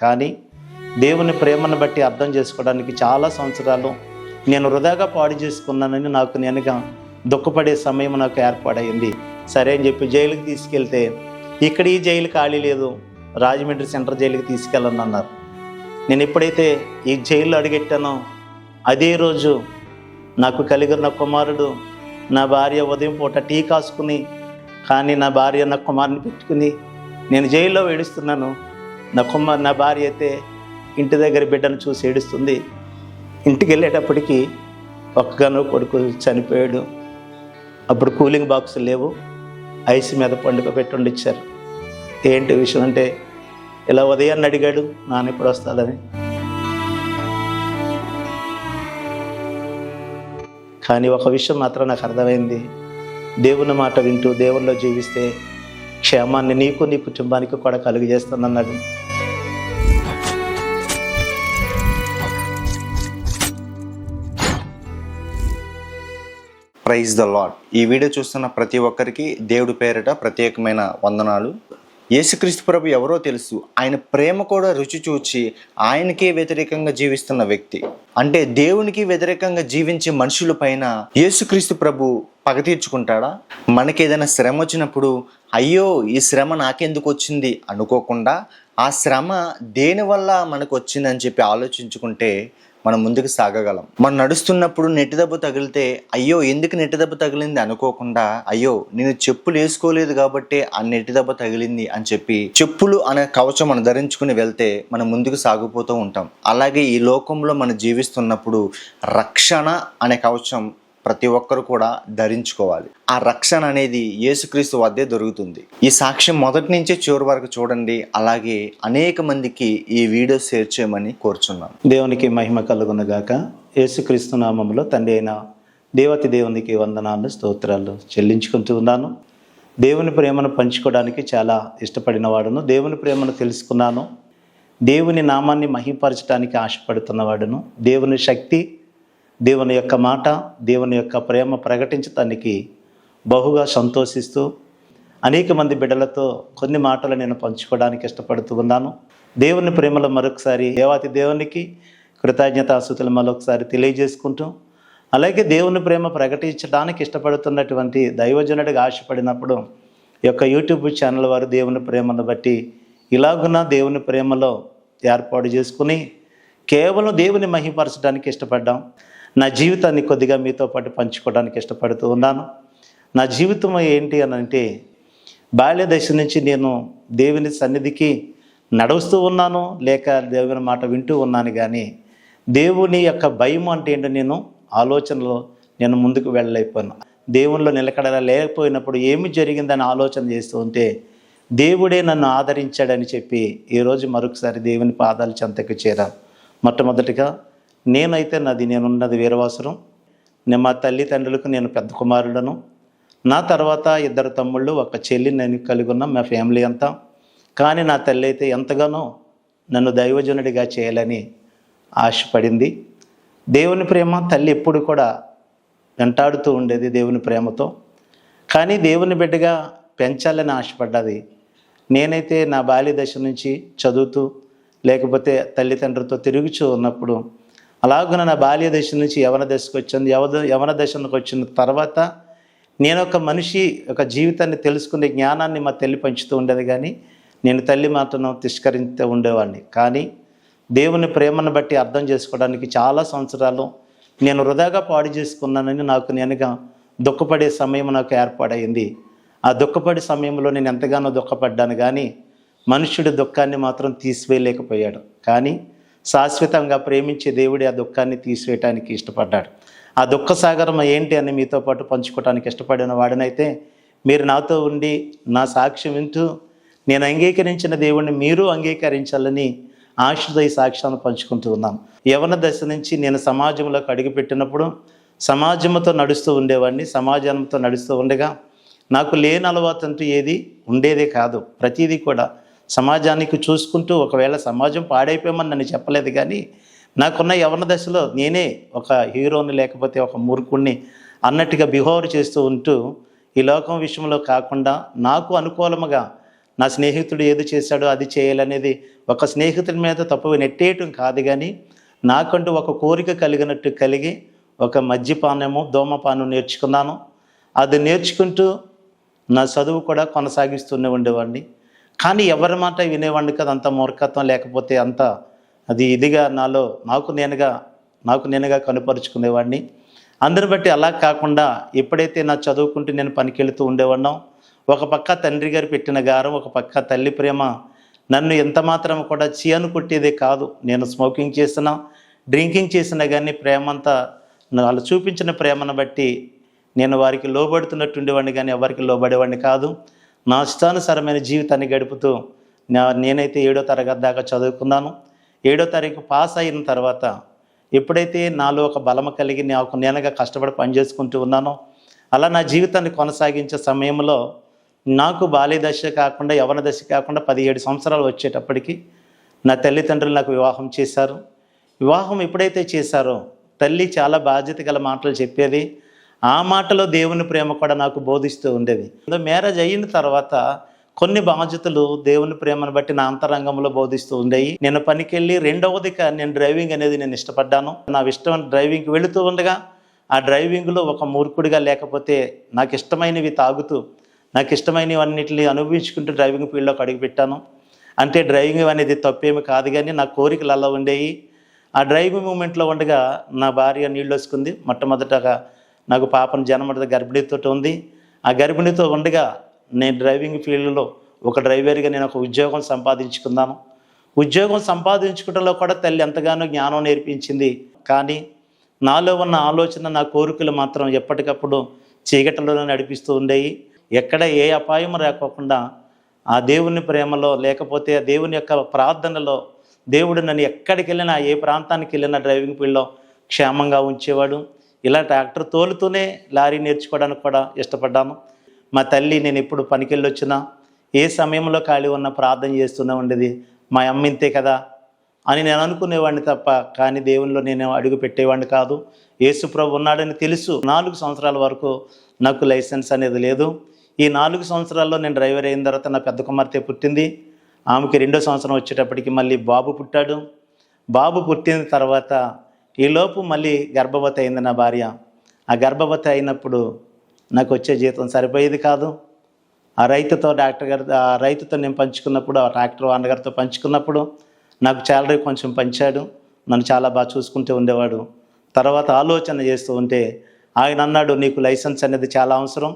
కానీ దేవుని ప్రేమను బట్టి అర్థం చేసుకోవడానికి చాలా సంవత్సరాలు నేను వృధాగా పాడు చేసుకున్నానని నాకు నేనుగా దుఃఖపడే సమయం నాకు ఏర్పాడైంది. సరే అని చెప్పి జైలుకి తీసుకెళ్తే ఇక్కడ ఈ జైలు ఖాళీ లేదు, రాజమండ్రి సెంట్రల్ జైలుకి తీసుకెళ్ళను అన్నారు. నేను ఎప్పుడైతే ఈ జైల్లో అడుగెట్టానో అదే రోజు నాకు కలిగిన కుమారుడు, నా భార్య ఉదయం పూట టీ కాసుకుని, కానీ నా భార్య నా కుమారుని పెట్టుకుని నేను జైల్లో ఏడుస్తున్నాను. నా భార్య అయితే ఇంటి దగ్గర బిడ్డను చూసి ఏడుస్తుంది. ఇంటికి వెళ్ళేటప్పటికి ఒక్కగానో కొడుకు చనిపోయాడు. అప్పుడు కూలింగ్ బాక్సులు లేవు, ఐస్ మీద పండుగ పెట్టి వండిచ్చారు. ఏంటి విషయం అంటే, ఇలా ఉదయాన్ని అడిగాడు నాన్న ఎప్పుడు వస్తాడని. కానీ ఒక విషయం మాత్రం నాకు అర్థమైంది, దేవుని మాట వింటూ దేవుల్లో జీవిస్తే క్షేమాన్ని నీకు నీ కుటుంబానికి కూడా కలుగజేస్తానన్నాడు. Praise the Lord. ఈ వీడియో చూస్తున్న ప్రతి ఒక్కరికి దేవుడి పేరిట ప్రత్యేకమైన వందనాలు. యేసుక్రీస్తు ప్రభు ఎవరో తెలుసు, ఆయన ప్రేమ కూడా రుచి చూచి ఆయనకే వ్యతిరేకంగా జీవిస్తున్న వ్యక్తి. అంటే దేవునికి వ్యతిరేకంగా జీవించే మనుషుల పైన యేసుక్రీస్తు ప్రభు పగ తీర్చుకుంటాడా? మనకేదైనా శ్రమ వచ్చినప్పుడు అయ్యో ఈ శ్రమ నాకెందుకు వచ్చింది అనుకోకుండా ఆ శ్రమ దేనివల్ల మనకు వచ్చిందని చెప్పి ఆలోచించుకుంటే మనం ముందుకు సాగగలం. మనం నడుస్తున్నప్పుడు నెట్టి దెబ్బ తగిలితే అయ్యో ఎందుకు నెట్టి దెబ్బ తగిలింది అనుకోకుండా అయ్యో నేను చెప్పులు వేసుకోలేదు కాబట్టి ఆ నెట్టి దెబ్బ తగిలింది అని చెప్పి చెప్పులు అనే కవచం మనం ధరించుకుని వెళ్తే మనం ముందుకు సాగిపోతూ ఉంటాం. అలాగే ఈ లోకంలో మనం జీవిస్తున్నప్పుడు రక్షణ అనే కవచం ప్రతి ఒక్కరు కూడా ధరించుకోవాలి. ఆ రక్షణ అనేది యేసుక్రీస్తు వద్దే దొరుకుతుంది. ఈ సాక్ష్యం మొదటి నుంచే చివరి వరకు చూడండి. అలాగే అనేక మందికి ఈ వీడియో షేర్ చేయమని కోరుచున్నాను. దేవునికి మహిమ కలుగునగాక. యేసుక్రీస్తు నామములో తండ్రి అయిన దేవతి దేవునికి వందనాలు స్తోత్రాలు చెల్లించుకుంటూ ఉన్నాను. దేవుని ప్రేమను పంచుకోవడానికి చాలా ఇష్టపడిన వాడును. దేవుని ప్రేమను తెలుసుకున్నాను. దేవుని నామాన్ని మహిమపరచడానికి ఆశపడుతున్న వాడును. దేవుని శక్తి, దేవుని యొక్క మాట, దేవుని యొక్క ప్రేమ ప్రకటించడానికి బహుగా సంతోషిస్తూ అనేక మంది బిడ్డలతో కొన్ని మాటలు నేను పంచుకోవడానికి ఇష్టపడుతూ ఉన్నాను. దేవుని ప్రేమలో మరొకసారి దేవాతి దేవునికి కృతజ్ఞతాస్తుతులు మరొకసారి తెలియజేసుకుంటూ, అలాగే దేవుని ప్రేమ ప్రకటించడానికి ఇష్టపడుతున్నటువంటి దైవజనుడిగా ఆశపడినప్పుడు ఈ యొక్క యూట్యూబ్ ఛానల్ వారు దేవుని ప్రేమను బట్టి ఇలాగున దేవుని ప్రేమలో ఏర్పాటు చేసుకుని కేవలం దేవుని మహిమపరచడానికి ఇష్టపడ్డాం. నా జీవితాన్ని కొద్దిగా మీతో పాటు పంచుకోవడానికి ఇష్టపడుతూ ఉన్నాను. నా జీవితం ఏంటి అని అంటే, బాల్య దశ నుంచి నేను దేవుని సన్నిధికి నడుస్తూ ఉన్నాను, లేక దేవుని మాట వింటూ ఉన్నాను. కానీ దేవుని యొక్క భయం అంటే ఏంటో నేను ఆలోచనలో నేను ముందుకు వెళ్ళలేకపోయాను. దేవునిలో నిలకడలా లేకపోయినప్పుడు ఏమి జరిగిందని ఆలోచన చేస్తూ ఉంటే దేవుడే నన్ను ఆదరించాడని చెప్పి ఈరోజు మరొకసారి దేవుని పాదాల చెంతకు చేరాను. మొట్టమొదటిగా నేనున్నది వీరవాసురం. మా తల్లిదండ్రులకు నేను పెద్ద కుమారుడను. నా తర్వాత 2 తమ్ముళ్ళు, 1 చెల్లి నేను కలిగి ఉన్నాం, మా ఫ్యామిలీ అంతా. కానీ నా తల్లి అయితే ఎంతగానో నన్ను దైవజనుడిగా చేయాలని ఆశపడింది. దేవుని ప్రేమ తల్లి ఎప్పుడు కూడా వెంటాడుతూ ఉండేది దేవుని ప్రేమతో. కానీ దేవుని బిడ్డగా పెంచాలని ఆశపడ్డది. నేనైతే నా బాల్య దశ నుంచి చదువుతూ లేకపోతే తల్లిదండ్రులతో తిరుగుచూ ఉన్నప్పుడు, అలాగున నా బాల్య దశ నుంచి యవన దశకు వచ్చింది. యవన దశకు వచ్చిన తర్వాత నేను ఒక మనిషి ఒక జీవితాన్ని తెలుసుకునే జ్ఞానాన్ని మా తల్లి పంచుతూ ఉండేది. కానీ నేను తల్లి మాటను తిరస్కరిస్తూ ఉండేవాడిని. కానీ దేవుని ప్రేమను బట్టి అర్థం చేసుకోవడానికి చాలా సంవత్సరాలు నేను వృధాగా పాడు చేసుకున్నానని నాకు నేనుగా దుఃఖపడే సమయం నాకు ఏర్పాడైంది. ఆ దుఃఖపడే సమయంలో నేను ఎంతగానో దుఃఖపడ్డాను. కానీ మనుష్యుడి దుఃఖాన్ని మాత్రం తీసివేయలేకపోయాడు. కానీ శాశ్వతంగా ప్రేమించే దేవుడి ఆ దుఃఖాన్ని తీసివేయటానికి ఇష్టపడ్డాడు. ఆ దుఃఖ సాగరం ఏంటి అని మీతో పాటు పంచుకోవడానికి ఇష్టపడిన వాడినైతే మీరు నాతో ఉండి నా సాక్ష్యం వింటూ నేను అంగీకరించిన దేవుడిని మీరు అంగీకరించాలని ఆశతో ఈ సాక్ష్యాన్ని పంచుకుంటూ ఉన్నాం. యవన దశ నుంచి నేను సమాజంలోకి అడుగుపెట్టినప్పుడు సమాజంతో నడుస్తూ ఉండేవాడిని. సమాజంతో నడుస్తూ ఉండగా నాకు లేని అలవాటు అంటూ ఏది ఉండేదే కాదు. ప్రతిదీ కూడా సమాజానికి చూసుకుంటూ, ఒకవేళ సమాజం పాడైపోయామని నన్ను చెప్పలేదు. కానీ నాకున్న యవన దశలో నేనే ఒక హీరోని లేకపోతే ఒక మూర్ఖుణ్ణి అన్నట్టుగా బిహేవ్ చేస్తూ ఉంటూ ఈ లోకం విషయంలో కాకుండా నాకు అనుకూలముగా నా స్నేహితుడు ఏది చేశాడో అది చేయాలనేది ఒక స్నేహితుడి మీద తప్పు నెట్టేయటం కాదు, కానీ నాకంటూ ఒక కోరిక కలిగినట్టు కలిగి ఒక మద్యపానము ధూమపానం నేర్చుకున్నాను. అది నేర్చుకుంటూ నా చదువు కూడా కొనసాగిస్తూనే ఉండేవాడిని. కానీ ఎవరి మాట వినేవాడిని కదా, అంత మూర్ఖత్వం లేకపోతే అంత అది ఇదిగా నాలో నాకు నేనుగా కనుపరుచుకునేవాడిని. అందరిని బట్టి అలా కాకుండా ఎప్పుడైతే నా చదువుకుంటూ నేను పనికి వెళుతూ ఉండేవాడినో, ఒక పక్క తండ్రి గారు పెట్టిన గారం, ఒక పక్క తల్లి ప్రేమ నన్ను ఎంత మాత్రం కూడా చీయను కొట్టేదే కాదు. నేను స్మోకింగ్ చేసినా, డ్రింకింగ్ చేసినా కానీ ప్రేమంతా వాళ్ళు చూపించిన ప్రేమను బట్టి నేను వారికి లోబడుతున్నట్టు ఉండేవాడిని, కానీ ఎవరికి లోబడేవాడిని కాదు. నా ఇష్టానుసారమైన జీవితాన్ని గడుపుతూ నేనైతే 7వ తరగతి దాకా చదువుకున్నాను. 7వ తరగతి పాస్ అయిన తర్వాత ఎప్పుడైతే నాలో ఒక బలము కలిగి నాకు నేనుగా కష్టపడి పనిచేసుకుంటూ ఉన్నానో, అలా నా జీవితాన్ని కొనసాగించే సమయంలో నాకు బాల్య దశ కాకుండా యవ్వన దశ కాకుండా 17 సంవత్సరాలు వచ్చేటప్పటికి నా తల్లిదండ్రులు నాకు వివాహం చేశారు. వివాహం ఎప్పుడైతే చేశారో తల్లి చాలా బాధ్యత గల మాటలు చెప్పేది. ఆ మాటలో దేవుని ప్రేమ కూడా నాకు బోధిస్తూ ఉండేది. మ్యారేజ్ అయిన తర్వాత కొన్ని బాధ్యతలు దేవుని ప్రేమను బట్టి నా అంతరంగంలో బోధిస్తూ ఉండేవి. నేను పనికి వెళ్ళి రెండవదిగా నేను డ్రైవింగ్ అనేది నేను ఇష్టపడ్డాను. నా ఇష్టం డ్రైవింగ్కి వెళుతూ ఉండగా ఆ డ్రైవింగ్లో ఒక మూర్ఖుడిగా లేకపోతే నాకు ఇష్టమైనవి తాగుతూ నాకు ఇష్టమైనవన్నిటిని అనుభవించుకుంటూ డ్రైవింగ్ ఫీల్డ్లోకి అడుగుపెట్టాను. అంటే డ్రైవింగ్ అనేది తప్పేమి కాదు, కానీ నా కోరికలు అలా ఉండేవి. ఆ డ్రైవింగ్ మూమెంట్లో ఉండగా నా భార్య నీళ్ళు వేసుకుంది. మొట్టమొదటగా నాకు పాపను జన్మద గర్భిణీతో ఉంది. ఆ గర్భిణితో ఉండగా నేను డ్రైవింగ్ ఫీల్డ్లో ఒక డ్రైవర్గా నేను ఒక ఉద్యోగం సంపాదించుకున్నాను. ఉద్యోగం సంపాదించుకోవడంలో కూడా తల్లి ఎంతగానో జ్ఞానం నేర్పించింది. కానీ నాలో ఉన్న ఆలోచన, నా కోరికలు మాత్రం ఎప్పటికప్పుడు చీకటిలోనే నడిపిస్తూ ఉండేవి. ఎక్కడ ఏ అపాయం రాకోకుండా ఆ దేవుని ప్రేమలో లేకపోతే ఆ దేవుని యొక్క ప్రార్థనలో దేవుడు నన్ను ఎక్కడికి వెళ్ళినా, ఏ ప్రాంతానికి వెళ్ళినా డ్రైవింగ్ ఫీల్డ్లో క్షేమంగా ఉంచేవాడు. ఇలా ట్రాక్టర్ తోలుతూనే లారీ నేర్చుకోవడానికి కూడా ఇష్టపడ్డాను. మా తల్లి నేను ఎప్పుడు పనికి వెళ్ళి వచ్చినా ఏ సమయంలో ఖాళీ ఉన్న ప్రార్థన చేస్తూనే ఉండేది. మా అమ్మ ఇంతే కదా అని నేను అనుకునేవాడిని తప్ప, కానీ దేవునిలో నేను అడుగు పెట్టేవాడిని కాదు. యేసు ప్రభు ఉన్నాడని తెలుసు. 4 సంవత్సరాల వరకు నాకు లైసెన్స్ అనేది లేదు. ఈ 4 సంవత్సరాల్లో నేను డ్రైవర్ అయిన తర్వాత నా పెద్ద కుమార్తె పుట్టింది. ఆమెకి 2వ సంవత్సరం వచ్చేటప్పటికి మళ్ళీ బాబు పుట్టాడు. బాబు పుట్టిన తర్వాత ఈలోపు మళ్ళీ గర్భవతి అయింది నా భార్య. ఆ గర్భవతి అయినప్పుడు నాకు వచ్చే జీతం సరిపోయేది కాదు. ఆ రైతుతో నేను పంచుకున్నప్పుడు, ఆ ట్రాక్టర్ అన్నగారితో పంచుకున్నప్పుడు నాకు శాలరీ కొంచెం పంచాడు. నన్ను చాలా బాగా చూసుకుంటూ ఉండేవాడు. తర్వాత ఆలోచన చేస్తూ ఉంటే ఆయన అన్నాడు, నీకు లైసెన్స్ అనేది చాలా అవసరం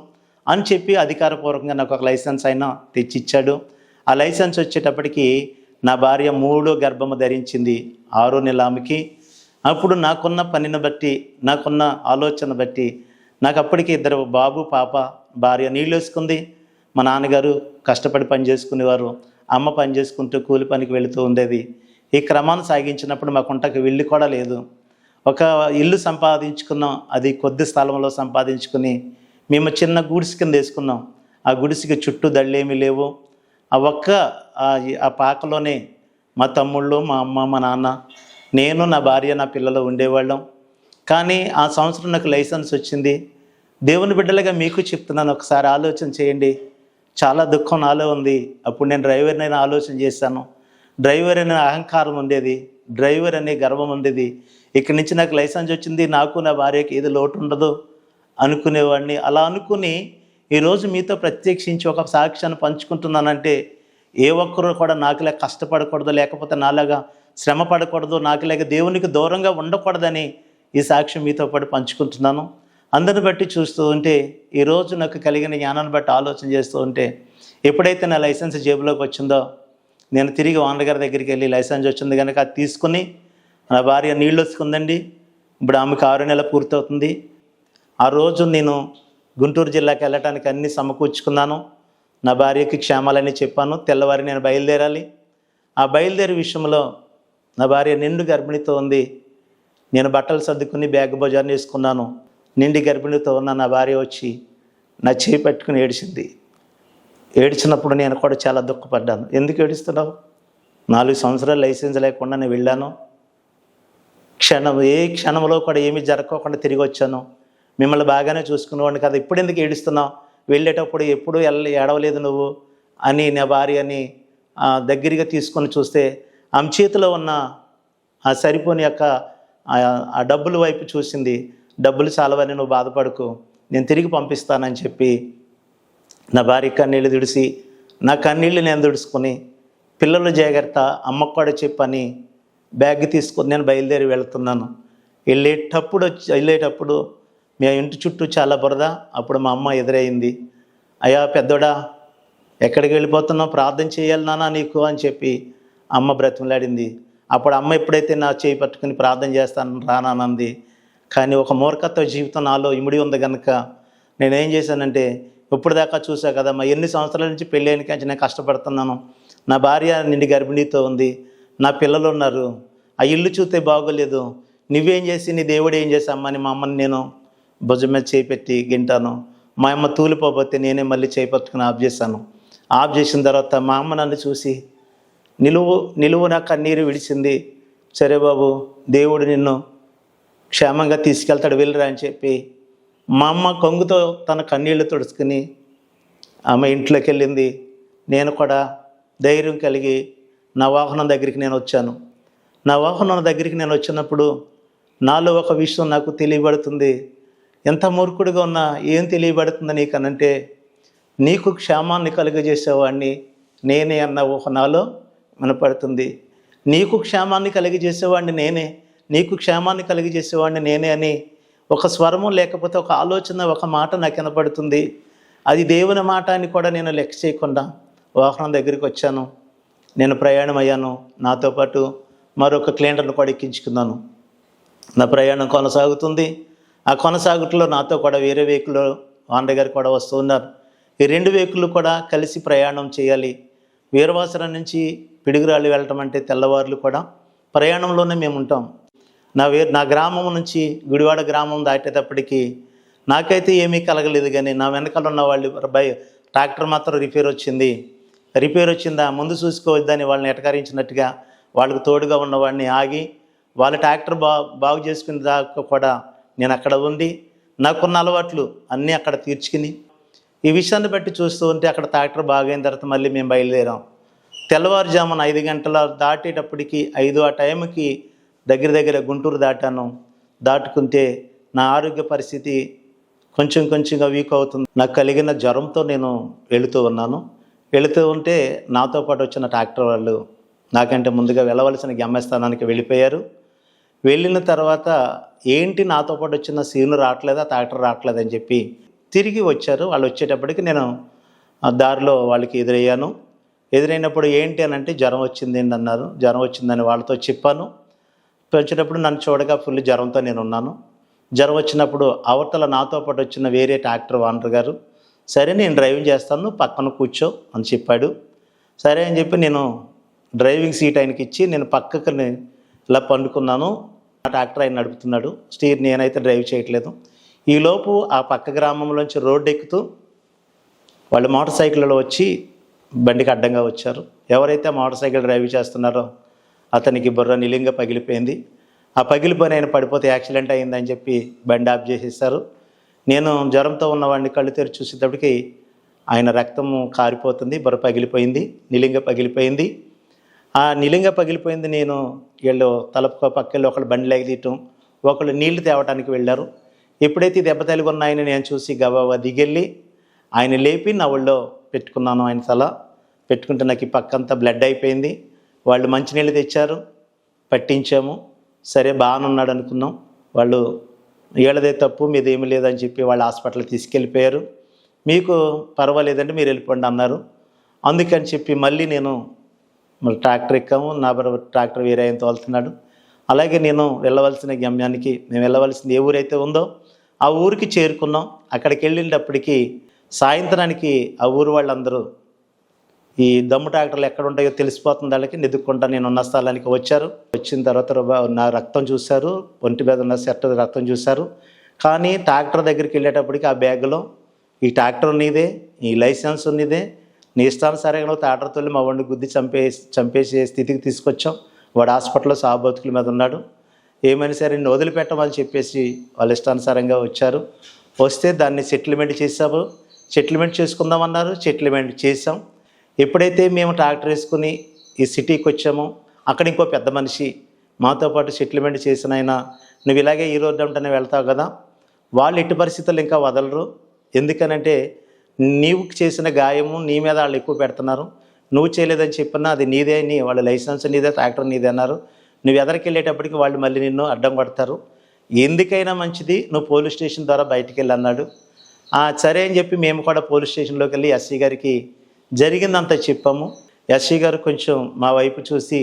అని చెప్పి అధికారపూర్వకంగా నాకు ఒక లైసెన్స్ అయినా తెచ్చిచ్చాడు. ఆ లైసెన్స్ వచ్చేటప్పటికి నా భార్య 3వ గర్భము ధరించింది. 6వ నెల ఆమెకి. అప్పుడు నాకున్న పనిని బట్టి, నాకున్న ఆలోచన బట్టి నాకు అప్పటికి 2 బాబు పాప. భార్య నీళ్ళు వేసుకుంది. మా నాన్నగారు కష్టపడి పని చేసుకునేవారు. అమ్మ పని చేసుకుంటూ కూలి పనికి వెళుతూ ఉండేది. ఈ క్రమాన్ని సాగించినప్పుడు మా కుంటకి వెళ్ళి కూడా లేదు. ఒక ఇల్లు సంపాదించుకున్నాం. అది కొద్ది స్థలంలో సంపాదించుకుని మేము చిన్న గుడిసె కింద వేసుకున్నాం. ఆ గుడిసెకి చుట్టూ దళ్ళేమీ లేవు. ఆ పాకలోనే మా తమ్ముళ్ళు, మా అమ్మ, మా నాన్న, నేను, నా భార్య, నా పిల్లలు ఉండేవాళ్ళం. కానీ ఆ సంవత్సరం నాకు లైసెన్స్ వచ్చింది. దేవుని బిడ్డలుగా మీకు చెప్తున్నాను, ఒకసారి ఆలోచన చేయండి. చాలా దుఃఖం నాలో ఉంది. అప్పుడు నేను డ్రైవర్నైనా ఆలోచన చేశాను. డ్రైవర్ అనే అహంకారం ఉండేది, డ్రైవర్ అనే గర్వం ఉండేది. ఇక్కడి నుంచి నాకు లైసెన్స్ వచ్చింది, నాకు నా భార్యకి ఏది లోటు ఉండదు అనుకునేవాడిని. అలా అనుకుని ఈరోజు మీతో ప్రత్యక్షించి ఒక సాక్ష్యాన్ని పంచుకుంటున్నానంటే, ఏ ఒక్కరు కూడా నాకులా కష్టపడకూడదు, లేకపోతే నాలాగా శ్రమ పడకూడదు, నాకులాగా దేవునికి దూరంగా ఉండకూడదని ఈ సాక్ష్యం మీతో పాటు పంచుకుంటున్నాను. అందరిని బట్టి చూస్తూ ఉంటే, ఈరోజు నాకు కలిగిన జ్ఞానాన్ని బట్టి ఆలోచన చేస్తూ ఉంటే, ఎప్పుడైతే నా లైసెన్స్ జేబులోకి వచ్చిందో నేను తిరిగి ఓనర్ గారి దగ్గరికి వెళ్ళి లైసెన్స్ వచ్చింది కనుక అది తీసుకుని, నా భార్య నీళ్ళు వచ్చుకుందండి. ఇప్పుడు ఆమెకు 6 నెలలు పూర్తవుతుంది. ఆ రోజు నేను గుంటూరు జిల్లాకి వెళ్ళటానికి అన్నీ సమకూర్చుకున్నాను. నా భార్యకి క్షేమాలని చెప్పాను. తెల్లవారి నేను బయలుదేరాలి. ఆ బయలుదేరే విషయంలో నా భార్య నిండు గర్భిణితో ఉంది. నేను బట్టలు సర్దుకుని బ్యాగ్ బజార్ని వేసుకున్నాను. నిండి గర్భిణితో ఉన్న నా భార్య వచ్చి నా చేయి పెట్టుకుని ఏడిచింది. ఏడ్చినప్పుడు నేను కూడా చాలా దుఃఖపడ్డాను. ఎందుకు ఏడుస్తున్నావు? 4 సంవత్సరాలు లైసెన్స్ లేకుండా నేను వెళ్ళాను. ఏ క్షణంలో కూడా ఏమీ జరగకుండా తిరిగి వచ్చాను. మిమ్మల్ని బాగానే చూసుకునేవాడిని కదా, ఇప్పుడు ఎందుకు ఏడుస్తున్నావు? వెళ్ళేటప్పుడు ఎప్పుడు ఏడవలేదు నువ్వు అని నా భార్యని దగ్గరగా తీసుకొని చూస్తే ఆమె చేతిలో ఉన్న ఆ సరిపోని యొక్క ఆ డబ్బుల వైపు చూసింది. డబ్బులు చాలవని నువ్వు బాధపడకు, నేను తిరిగి పంపిస్తానని చెప్పి నా భార్య కన్నీళ్ళు తుడిసి నా కన్నీళ్ళు నేను తుడుచుకొని, పిల్లలు జాగ్రత్త, అమ్మకు కూడా చెప్పని బ్యాగ్ తీసుకొని నేను బయలుదేరి వెళ్తున్నాను. వెళ్ళేటప్పుడు మీ ఇంటి చుట్టూ చాలా బురద. అప్పుడు మా అమ్మ ఎదురైంది. అయ్యా పెద్దోడా, ఎక్కడికి వెళ్ళిపోతున్నావు, ప్రార్థన చేయాలి నాన్న నీకు అని చెప్పి అమ్మ బ్రతిమలాడింది. అప్పుడు అమ్మ ఎప్పుడైతే నా చేయి పట్టుకుని ప్రార్థన చేస్తాను రానంది. కానీ ఒక మూర్ఖత్వ జీవితం నాలో ఇమిడి ఉంది కనుక నేనేం చేశానంటే, ఇప్పుడు దాకా చూసా కదమ్మా, ఎన్ని సంవత్సరాల నుంచి పెళ్ళైన కానీ నేను కష్టపడుతున్నాను, నా భార్య నిండి గర్భిణీతో ఉంది, నా పిల్లలు ఉన్నారు, ఆ ఇల్లు చూస్తే బాగోలేదు, నువ్వేం చేసి నీ దేవుడు ఏం చేసామ్మా అని మా అమ్మని నేను భుజం మీద చేపెట్టి గింటాను. మా అమ్మ తూలిపోతే నేనే మళ్ళీ చేపట్టుకుని ఆఫ్ చేశాను. ఆఫ్ చేసిన తర్వాత మా అమ్మ నన్ను చూసి నిలువున కన్నీరు విడిచింది. సరే బాబు, దేవుడు నిన్ను క్షేమంగా తీసుకెళ్తాడు, వెళ్ళరా అని చెప్పి మా అమ్మ కొంగుతో తన కన్నీళ్లు తుడుచుకుని ఆమె ఇంట్లోకి వెళ్ళింది. నేను కూడా ధైర్యం కలిగి నా వాహనం దగ్గరికి నేను వచ్చాను. నా వాహనం దగ్గరికి నేను వచ్చినప్పుడు నాలో ఒక విషయం నాకు తెలియబడుతుంది. ఎంత మూర్ఖుడిగా ఉన్నా ఏం తెలియబడుతుంది నీకనంటే, నీకు క్షేమాన్ని కలుగజేసేవాడిని నేనే అన్న ఊహ నాలో వినపడుతుంది. నీకు క్షేమాన్ని కలిగజేసేవాడిని నేనే, నీకు క్షేమాన్ని కలిగజేసేవాడిని నేనే అని ఒక స్వరము లేకపోతే ఒక ఆలోచన, ఒక మాట నాకు వినపడుతుంది. అది దేవుని మాట అని కూడా నేను లెక్క చేయకుండా వాహనం దగ్గరికి వచ్చాను. నేను ప్రయాణం అయ్యాను. నాతో పాటు మరొక క్లీనర్ను కూడా ఎక్కించుకున్నాను. నా ప్రయాణం కొనసాగుతుంది. ఆ కొనసాగుట్లో నాతో కూడా వేరే వెహికల్ ఓనర్ గారు కూడా వస్తూ ఉన్నారు. ఈ 2 వెహికల్ కూడా కలిసి ప్రయాణం చేయాలి. వీరవాసరం నుంచి పిడుగురాళ్ళు వెళ్ళటం అంటే తెల్లవారులు కూడా ప్రయాణంలోనే మేము ఉంటాం. నా గ్రామం నుంచి గుడివాడ గ్రామం దాటేటప్పటికి నాకైతే ఏమీ కలగలేదు. కానీ నా వెనకాల ఉన్న వాళ్ళు ట్రాక్టర్ మాత్రం రిపేర్ వచ్చిందా ముందు చూసుకోవద్దని వాళ్ళని ఎటకరించినట్టుగా వాళ్ళకు తోడుగా ఉన్నవాడిని ఆగి వాళ్ళ ట్రాక్టర్ బాగు చేసుకునే దాకా కూడా నేను అక్కడ ఉండి నాకున్న అలవాట్లు అన్నీ అక్కడ తీర్చుకుని ఈ విషయాన్ని బట్టి చూస్తూ ఉంటే అక్కడ ట్రాక్టర్ బాగైన తర్వాత మళ్ళీ మేము బయలుదేరాం. తెల్లవారుజామున 5 గంటల దాటేటప్పటికి 5 ఆ టైంకి దగ్గర గుంటూరు దాటాను. దాటుకుంటే నా ఆరోగ్య పరిస్థితి కొంచెంగా వీక్ అవుతుంది. నాకు కలిగిన జ్వరంతో నేను వెళుతూ ఉంటే నాతో పాటు వచ్చిన ట్రాక్టర్ వాళ్ళు నాకంటే ముందుగా వెళ్ళవలసిన గమ్యస్థానానికి వెళ్ళిపోయారు. వెళ్ళిన తర్వాత ఏంటి నాతో పాటు వచ్చిన సీను రావట్లేదా, ట్రాక్టర్ రావట్లేదని చెప్పి తిరిగి వచ్చారు. వాళ్ళు వచ్చేటప్పటికి నేను దారిలో వాళ్ళకి ఎదురైనప్పుడు ఏంటి అని అంటే జ్వరం వచ్చింది అన్నారు. జ్వరం వచ్చిందని వాళ్ళతో చెప్పాను. వచ్చేటప్పుడు నన్ను చూడగా ఫుల్ జ్వరంతో నేను ఉన్నాను. జ్వరం వచ్చినప్పుడు అవతల నాతో పాటు వచ్చిన వేరే ట్రాక్టర్ ఓనర్ గారు, సరే నేను డ్రైవింగ్ చేస్తాను, పక్కన కూర్చో అని చెప్పాడు. సరే అని చెప్పి నేను డ్రైవింగ్ సీట్ ఆయనకి ఇచ్చి నేను పక్కకి ఇలా పండుకున్నాను. ఆ ట్రాక్టర్ ఆయన నడుపుతున్నాడు, స్టీర్ నేనైతే డ్రైవ్ చేయట్లేదు. ఈలోపు ఆ పక్క గ్రామంలోంచి రోడ్డు ఎక్కుతూ వాళ్ళు మోటార్ సైకిల్లో వచ్చి బండికి అడ్డంగా వచ్చారు. ఎవరైతే మోటార్ సైకిల్ డ్రైవ్ చేస్తున్నారో అతనికి బుర్ర నిలింగా పగిలిపోయింది. ఆ పగిలిపోయిన ఆయన పడిపోతే యాక్సిడెంట్ అయిందని చెప్పి బండి ఆఫ్ చేసేసారు. నేను జ్వరంతో ఉన్నవాడిని కళ్ళు తెరిచి చూసేటప్పటికి ఆయన రక్తము కారిపోతుంది, బుర్ర పగిలిపోయింది, నిలింగ పగిలిపోయింది. ఆ నిలింగ పగిలిపోయింది. నేను వీళ్ళు తలపు పక్కల్లో ఒకళ్ళు బండి లాగదీయటం, ఒకళ్ళు నీళ్లు తేవడానికి వెళ్ళారు. ఎప్పుడైతే దెబ్బ తగిలి ఉన్నాయని నేను చూసి గబాబా దిగెళ్ళి ఆయన లేపి నా ఒళ్ళో పెట్టుకున్నాను. ఆయన తల పెట్టుకుంటే నాకు ఈ పక్కంతా బ్లడ్ అయిపోయింది. వాళ్ళు మంచినీళ్ళు తెచ్చారు, పట్టించాము. సరే బాగానే ఉన్నాడు అనుకున్నాం. వాళ్ళు వీళ్ళదే తప్పు, మీదేమీ లేదని చెప్పి వాళ్ళు హాస్పిటల్కి తీసుకెళ్ళిపోయారు. మీకు పర్వాలేదంటే మీరు వెళ్ళిపోండి అన్నారు. అందుకని చెప్పి మళ్ళీ నేను ట్రాక్టర్ ఎక్కాము. నా ట్రాక్టర్ వేరే ఆయన తోలుతున్నాడు. అలాగే నేను వెళ్ళవలసిన గమ్యానికి, మేము వెళ్ళవలసింది ఏ ఊరైతే ఉందో ఆ ఊరికి చేరుకున్నాం. అక్కడికి వెళ్ళేటప్పటికి సాయంత్రానికి ఆ ఊరు వాళ్ళందరూ ఈ దమ్ము ట్రాక్టర్లు ఎక్కడ ఉంటాయో తెలిసిపోతుంది వాళ్ళకి, నెదుక్కుంటా నేను ఉన్న స్థలానికి వచ్చారు. వచ్చిన తర్వాత నా రక్తం చూశారు, ఒంటి మీద ఉన్న షర్ట్ రక్తం చూశారు. కానీ ట్రాక్టర్ దగ్గరికి వెళ్ళేటప్పటికి ఆ బ్యాగ్లో ఈ ట్రాక్టర్ నీదే, ఈ లైసెన్స్ నీదే, నీ ఇష్టానుసారంగా ట్రాక్టర్ తోలి మా వాడిని గుద్ది చంపేసే స్థితికి తీసుకొచ్చాం. వాడు హాస్పిటల్లో సాబోతుకుల మీద ఉన్నాడు. ఏమైనా సరే నిన్ను వదిలిపెట్టమని చెప్పేసి వాళ్ళ ఇష్టానుసారంగా వచ్చారు. వస్తే దాన్ని సెటిల్మెంట్ చేసాము. సెటిల్మెంట్ చేసుకుందామన్నారు, సెటిల్మెంట్ చేసాం. ఎప్పుడైతే మేము ట్రాక్టర్ వేసుకుని ఈ సిటీకి వచ్చామో అక్కడ ఇంకో పెద్ద మనిషి మాతో పాటు సెటిల్మెంట్ చేసిన ఆయన, నువ్వు ఇలాగే ఈ రోడ్డు అంటేనే వెళ్తావు కదా, వాళ్ళు ఎట్టి పరిస్థితుల్లో ఇంకా వదలరు. ఎందుకనంటే నీవు చేసిన గాయము నీ మీద వాళ్ళు ఎక్కువ పెడుతున్నారు. నువ్వు చేయలేదని చెప్పినా అది నీదే, వాళ్ళ లైసెన్స్ నీదే, ట్రాక్టర్ నీదే అన్నారు. నువ్వు ఎదరికి వెళ్ళేటప్పటికి వాళ్ళు మళ్ళీ నిన్ను అడ్డం కొడతారు. ఎందుకైనా మంచిది నువ్వు పోలీస్ స్టేషన్ ద్వారా బయటికి వెళ్ళి అన్నాడు. సరే అని చెప్పి మేము కూడా పోలీస్ స్టేషన్లోకి వెళ్ళి ఎస్సీ గారికి జరిగిందంతా చెప్పాము. ఎస్సీ గారు కొంచెం మా వైపు చూసి,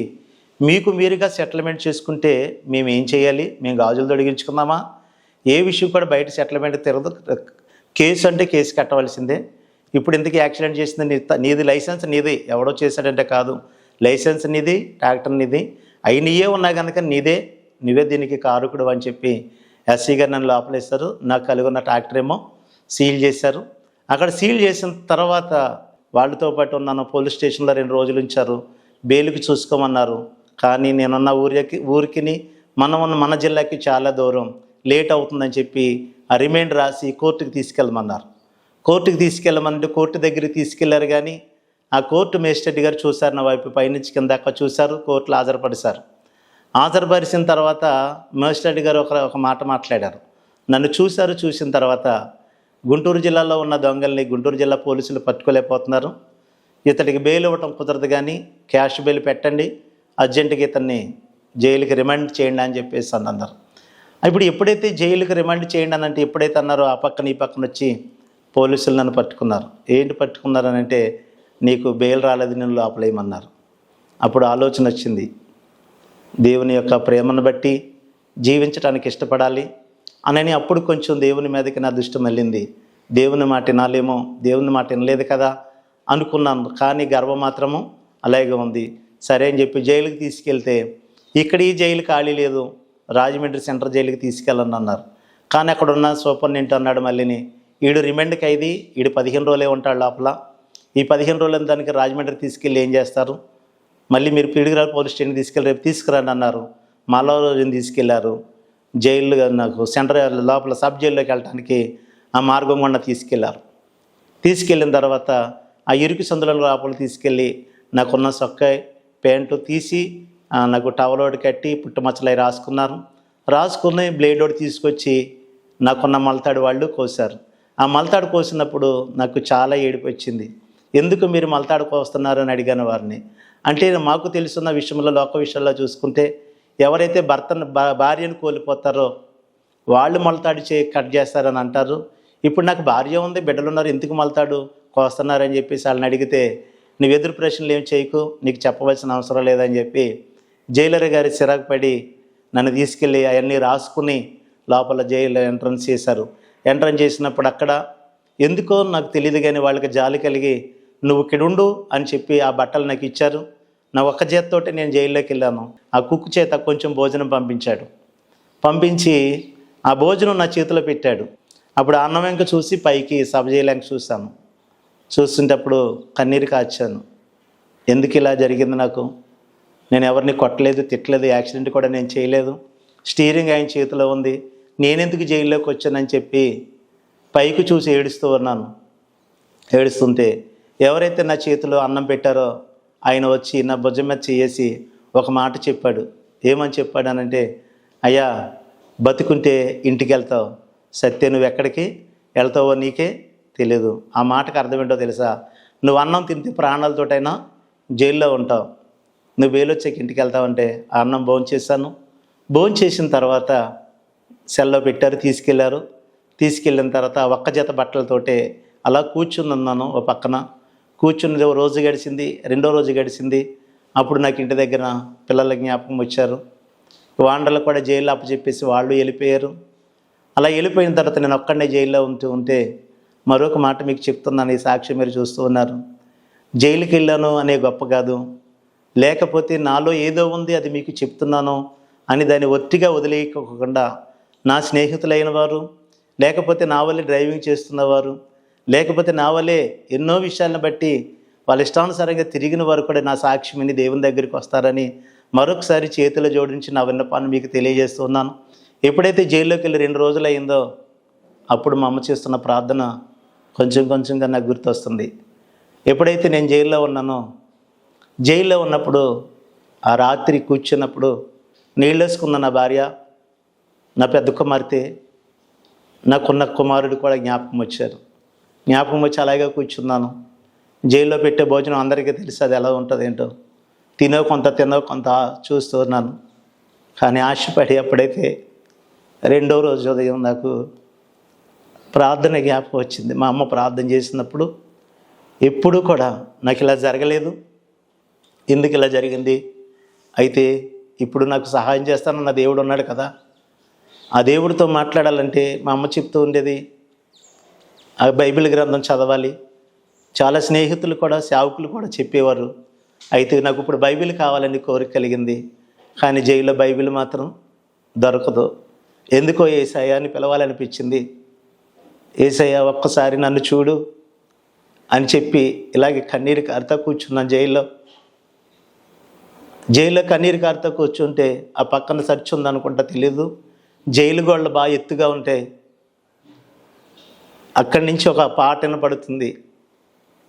మీకు మీరుగా సెటిల్మెంట్ చేసుకుంటే మేము ఏం చేయాలి, మేము గాజులు తొడిగించుకుందామా, ఏ విషయం కూడా బయట సెటిల్మెంట్ తిరగదు, కేసు అంటే కేసు కట్టవలసిందే. ఇప్పుడు ఇంతకీ యాక్సిడెంట్ చేసింది నీది, లైసెన్స్ నీది, ఎవడో చేశాడంటే కాదు, లైసెన్స్ నీది, ట్రాక్టర్ నీది, అవి నీయే ఉన్నా కనుక నువ్వే దీనికి కారకుడు అని చెప్పి ఎస్సీ గారు నన్ను లోపలేస్తారు. నాకు కలిగి ఉన్న ట్రాక్టర్ ఏమో సీల్ చేశారు. అక్కడ సీల్ చేసిన తర్వాత వాళ్ళతో పాటు నన్ను పోలీస్ స్టేషన్లో 2 రోజులు ఉంచారు. బెయిల్కి చూసుకోమన్నారు. కానీ నేనున్న ఊరికి మన జిల్లాకి చాలా దూరం, లేట్ అవుతుందని చెప్పి ఆ రిమైండ్ రాసి కోర్టుకి తీసుకెళ్ళమన్నారు. కోర్టుకి తీసుకెళ్ళమంటే కోర్టు దగ్గరికి తీసుకెళ్లారు. కానీ ఆ కోర్టు మేజిస్ట్రేట్ గారు చూశారు, నా వైపు పైనుంచి కింద దాకా చూశారు, కోర్టులో హాజరుపరిచారు. హాజరుపరిచిన తర్వాత మేజిస్ట్రేట్ గారు ఒక మాట మాట్లాడారు. నన్ను చూసిన తర్వాత, గుంటూరు జిల్లాలో ఉన్న దొంగల్ని గుంటూరు జిల్లా పోలీసులు పట్టుకోలేకపోతున్నారు, ఇతడికి బెయిల్ ఇవ్వటం కుదరదు, కానీ క్యాష్ బెయిల్ పెట్టండి, అర్జెంటుగా ఇతన్ని జైలుకి రిమాండ్ చేయండి అని చెప్పేసి అన్నారు. ఇప్పుడు ఎప్పుడైతే జైలుకి రిమాండ్ చేయండి అని అంటే ఎప్పుడైతే అన్నారో ఆ పక్కన ఈ పక్కన వచ్చి పోలీసులు నన్ను పట్టుకున్నారు. ఏంటి పట్టుకున్నారని అంటే, నీకు బెయిల్ రాలేదు, నేను లోపలేయమన్నారు. అప్పుడు ఆలోచన వచ్చింది, దేవుని యొక్క ప్రేమను బట్టి జీవించడానికి ఇష్టపడాలి అని అప్పుడు కొంచెం దేవుని మీదకి నా దృష్టి మళ్ళింది. దేవుని మాట వినాలేమో, దేవుని మాట వినలేదు కదా అనుకున్నాను. కానీ గర్వం మాత్రము అలాగే ఉంది. సరే అని చెప్పి జైలుకి తీసుకెళ్తే, ఇక్కడ ఈ జైలు ఖాళీ లేదు, రాజమండ్రి సెంట్రల్ జైలుకి తీసుకెళ్ళని అన్నారు. కానీ అక్కడ ఉన్న సూపరింటెండెంట్ అన్నాడు మళ్ళీని, వీడు రిమాండ్ ఖైదీ, వీడు 15 రోజులే ఉంటాడు లోపల, ఈ 15 రోజులని దానికి రాజమండ్రి తీసుకెళ్ళి ఏం చేస్తారు, మళ్ళీ మీరు పిడుగురాలు పోలీస్ స్టేషన్ తీసుకెళ్ళి రేపు తీసుకురండి అన్నారు. మళ్ళా రోజుని తీసుకెళ్లారు. జైలు నాకు సెంట్రల్ లోపల సబ్ జైల్లోకి వెళ్ళడానికి ఆ మార్గం గుండా తీసుకెళ్ళిన తర్వాత ఆ ఇరుకు సందుల లోపల తీసుకెళ్ళి నాకున్న సొక్కాయి ప్యాంటు తీసి నాకు టవలోడి కట్టి పుట్టుమచ్చలై రాసుకుని బ్లేడోడి తీసుకొచ్చి నాకున్న మలతాడు వాళ్ళు కోసారు. ఆ మలతాడు కోసినప్పుడు నాకు చాలా ఏడుపు వచ్చింది. ఎందుకు మీరు మలతాడు కోస్తున్నారు అని అడిగాను వారిని. అంటే మాకు తెలుసున్న విషయంలో, లోక విషయాల్లో చూసుకుంటే, ఎవరైతే భార్యను కోల్పోతారో వాళ్ళు మలతాడు కట్ చేస్తారని అంటారు. ఇప్పుడు నాకు భార్య ఉంది, బిడ్డలు ఉన్నారు, ఎందుకు మలతాడు కోస్తున్నారని చెప్పేసి వాళ్ళని అడిగితే, నువ్వు ఎదురు ప్రశ్నలు ఏం చేయకు, నీకు చెప్పవలసిన అవసరం లేదని చెప్పి జైలర్ గారి చిరాకు పడి నన్ను తీసుకెళ్ళి అవన్నీ రాసుకుని లోపల జైలు ఎంట్రన్స్ చేశారు. ఎంట్రన్స్ చేసినప్పుడు అక్కడ ఎందుకో నాకు తెలియదు, కానీ వాళ్ళకి జాలి కలిగి నువ్వు ఇక్కడ ఉండు అని చెప్పి ఆ బట్టలు నాకు ఇచ్చారు. నా ఒక్క చేత్తోటి నేను జైల్లోకి వెళ్ళాను. ఆ కుక్కు చేత కొంచెం భోజనం పంపించి ఆ భోజనం నా చేతిలో పెట్టాడు. అప్పుడు అన్నం వెంక చూసి పైకి సబ్ జైలు చూశాను. చూస్తుంటప్పుడు కన్నీరు కాచాను. ఎందుకు ఇలా జరిగింది నాకు, నేను ఎవరిని కొట్టలేదు, తిట్టలేదు, యాక్సిడెంట్ కూడా నేను చేయలేదు, స్టీరింగ్ ఆయన చేతిలో ఉంది, నేనెందుకు జైల్లోకి వచ్చానని చెప్పి పైకి చూసి ఏడుస్తుంటే ఎవరైతే నా చేతిలో అన్నం పెట్టారో ఆయన వచ్చి నా భుజం మీద చేసి ఒక మాట చెప్పాడు. ఏమని చెప్పాడనంటే, అయ్యా బతుకుంటే ఇంటికి వెళ్తావు, సత్య నువ్వు ఎక్కడికి వెళ్తావో నీకే తెలియదు. ఆ మాటకు అర్థం ఏంటో తెలుసా, నువ్వు అన్నం తింటే ప్రాణాలతోటైనా జైల్లో ఉంటావు, నువ్వు వేలొచ్చాక ఇంటికి వెళ్తావంటే ఆ అన్నం భోంచేసిన తర్వాత సెల్లో పెట్టారు, తీసుకెళ్ళిన తర్వాత ఒక్క జత బట్టలతోటే అలా కూర్చున్నాను. ఓ పక్కన కూర్చుని రోజు గడిచింది, 2వ రోజు గడిచింది. అప్పుడు నాకు ఇంటి దగ్గర పిల్లల జ్ఞాపకం వచ్చారు. వాండర్లు కూడా జైల్లో అప్పచెప్పేసి వాళ్ళు వెళ్ళిపోయారు. అలా వెళ్ళిపోయిన తర్వాత నేను ఒక్కడే జైల్లో ఉంటే మరొక మాట మీకు చెప్తున్నాను, ఈ సాక్ష్యం మీరు చూస్తూ ఉన్నారు. జైలుకి వెళ్ళాను అనే గొప్ప కాదు, లేకపోతే నాలో ఏదో ఉంది అది మీకు చెప్తున్నాను అని దాన్ని ఒట్టిగా వదిలేయకుండా నా స్నేహితులైన వారు, లేకపోతే నా వల్లే డ్రైవింగ్ చేస్తున్నవారు, లేకపోతే నా వల్లే ఎన్నో విషయాలను బట్టి వాళ్ళ ఇష్టానుసారంగా తిరిగిన వారు కూడా నా సాక్ష్యం విని దేవుని దగ్గరికి వస్తారని మరొకసారి చేతులు జోడించి నా విన్నపాన్ని మీకు తెలియజేస్తున్నాను. ఎప్పుడైతే జైల్లోకి వెళ్ళి 2 రోజులు అయిందో అప్పుడు మా అమ్మ చేస్తున్న ప్రార్థన కొంచెంగా నాకు గుర్తొస్తుంది. ఎప్పుడైతే నేను జైల్లో ఉన్నానో, జైల్లో ఉన్నప్పుడు ఆ రాత్రి కూర్చున్నప్పుడు నీళ్ళు వేసుకున్న నా భార్య, నా పెద్ద కుమార్తె, నాకున్న కుమారుడు కూడా జ్ఞాపకం వచ్చారు. జ్ఞాపకం వచ్చి అలాగే కూర్చున్నాను. జైల్లో పెట్టే భోజనం అందరికీ తెలుసు అది ఎలా ఉంటుంది ఏంటో. తినో కొంత చూస్తూ ఉన్నాను. కానీ ఆశపడి ఎప్పుడైతే రెండో రోజు ఉదయం నాకు ప్రార్థన జ్ఞాపకం వచ్చింది. మా అమ్మ ప్రార్థన చేసినప్పుడు ఎప్పుడూ కూడా నాకు ఇలా జరగలేదు, ఎందుకు ఇలా జరిగింది, అయితే ఇప్పుడు నాకు సహాయం చేస్తానన్న దేవుడు ఉన్నాడు కదా, ఆ దేవుడితో మాట్లాడాలంటే మా అమ్మ చెప్తూ ఉండేది ఆ బైబిల్ గ్రంథం చదవాలి. చాలా స్నేహితులు కూడా, సేవకులు కూడా చెప్పేవారు. అయితే నాకు ఇప్పుడు బైబిల్ కావాలని కోరిక కలిగింది. కానీ జైల్లో బైబిల్ మాత్రం దొరకదు. ఎందుకో యేసయ్య అని పిలవాలనిపించింది. యేసయ్య ఒక్కసారి నన్ను చూడు అని చెప్పి ఇలాగే కన్నీరు కారుతా కూర్చున్నాను జైల్లో. కన్నీరు కారుతా కూర్చుంటే ఆ పక్కన చర్చ్ ఉందనుకుంటా, తెలీదు. జైలు గోడలు బాగా ఎత్తుగా ఉంటాయి. అక్కడి నుంచి ఒక పాట వినపడుతుంది.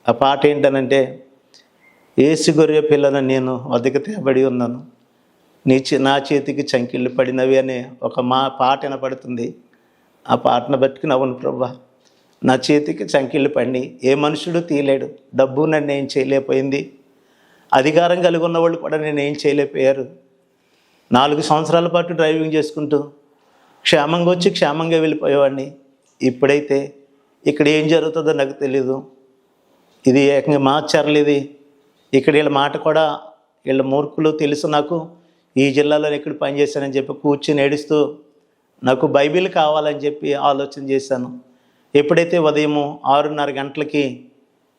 ఆ పాట ఏంటనంటే, ఏసు గొర్రె పిల్లను నేను వద్దకు తేబడి ఉన్నాను, నా చేతికి చంకిళ్ళు పడినవి అనే ఒక పాట వినపడుతుంది. ఆ పాటను బట్టుకుని, అవును ప్రభా, నా చేతికి చంకిళ్ళు పడి ఏ మనుషుడు తీయలేడు, డబ్బు నన్ను ఏం చేయలేకపోయింది, అధికారం కలిగి ఉన్న వాళ్ళు కూడా నేను ఏం చేయలేకపోయారు. 4 సంవత్సరాల పాటు డ్రైవింగ్ చేసుకుంటూ క్షేమంగా వచ్చి క్షేమంగా వెళ్ళిపోయేవాడిని. ఇప్పుడైతే ఇక్కడ ఏం జరుగుతుందో నాకు తెలీదు. ఇది ఏకంగా మార్చారు. ఇది ఇక్కడ వీళ్ళ మాట కూడా, వీళ్ళ మూర్ఖులు తెలుసు నాకు. ఈ జిల్లాలో ఎక్కడ పనిచేశానని చెప్పి కూర్చుని ఏడుస్తూ నాకు బైబిల్ కావాలని చెప్పి ఆలోచన చేశాను. ఎప్పుడైతే ఉదయం 6:30 గంటలకి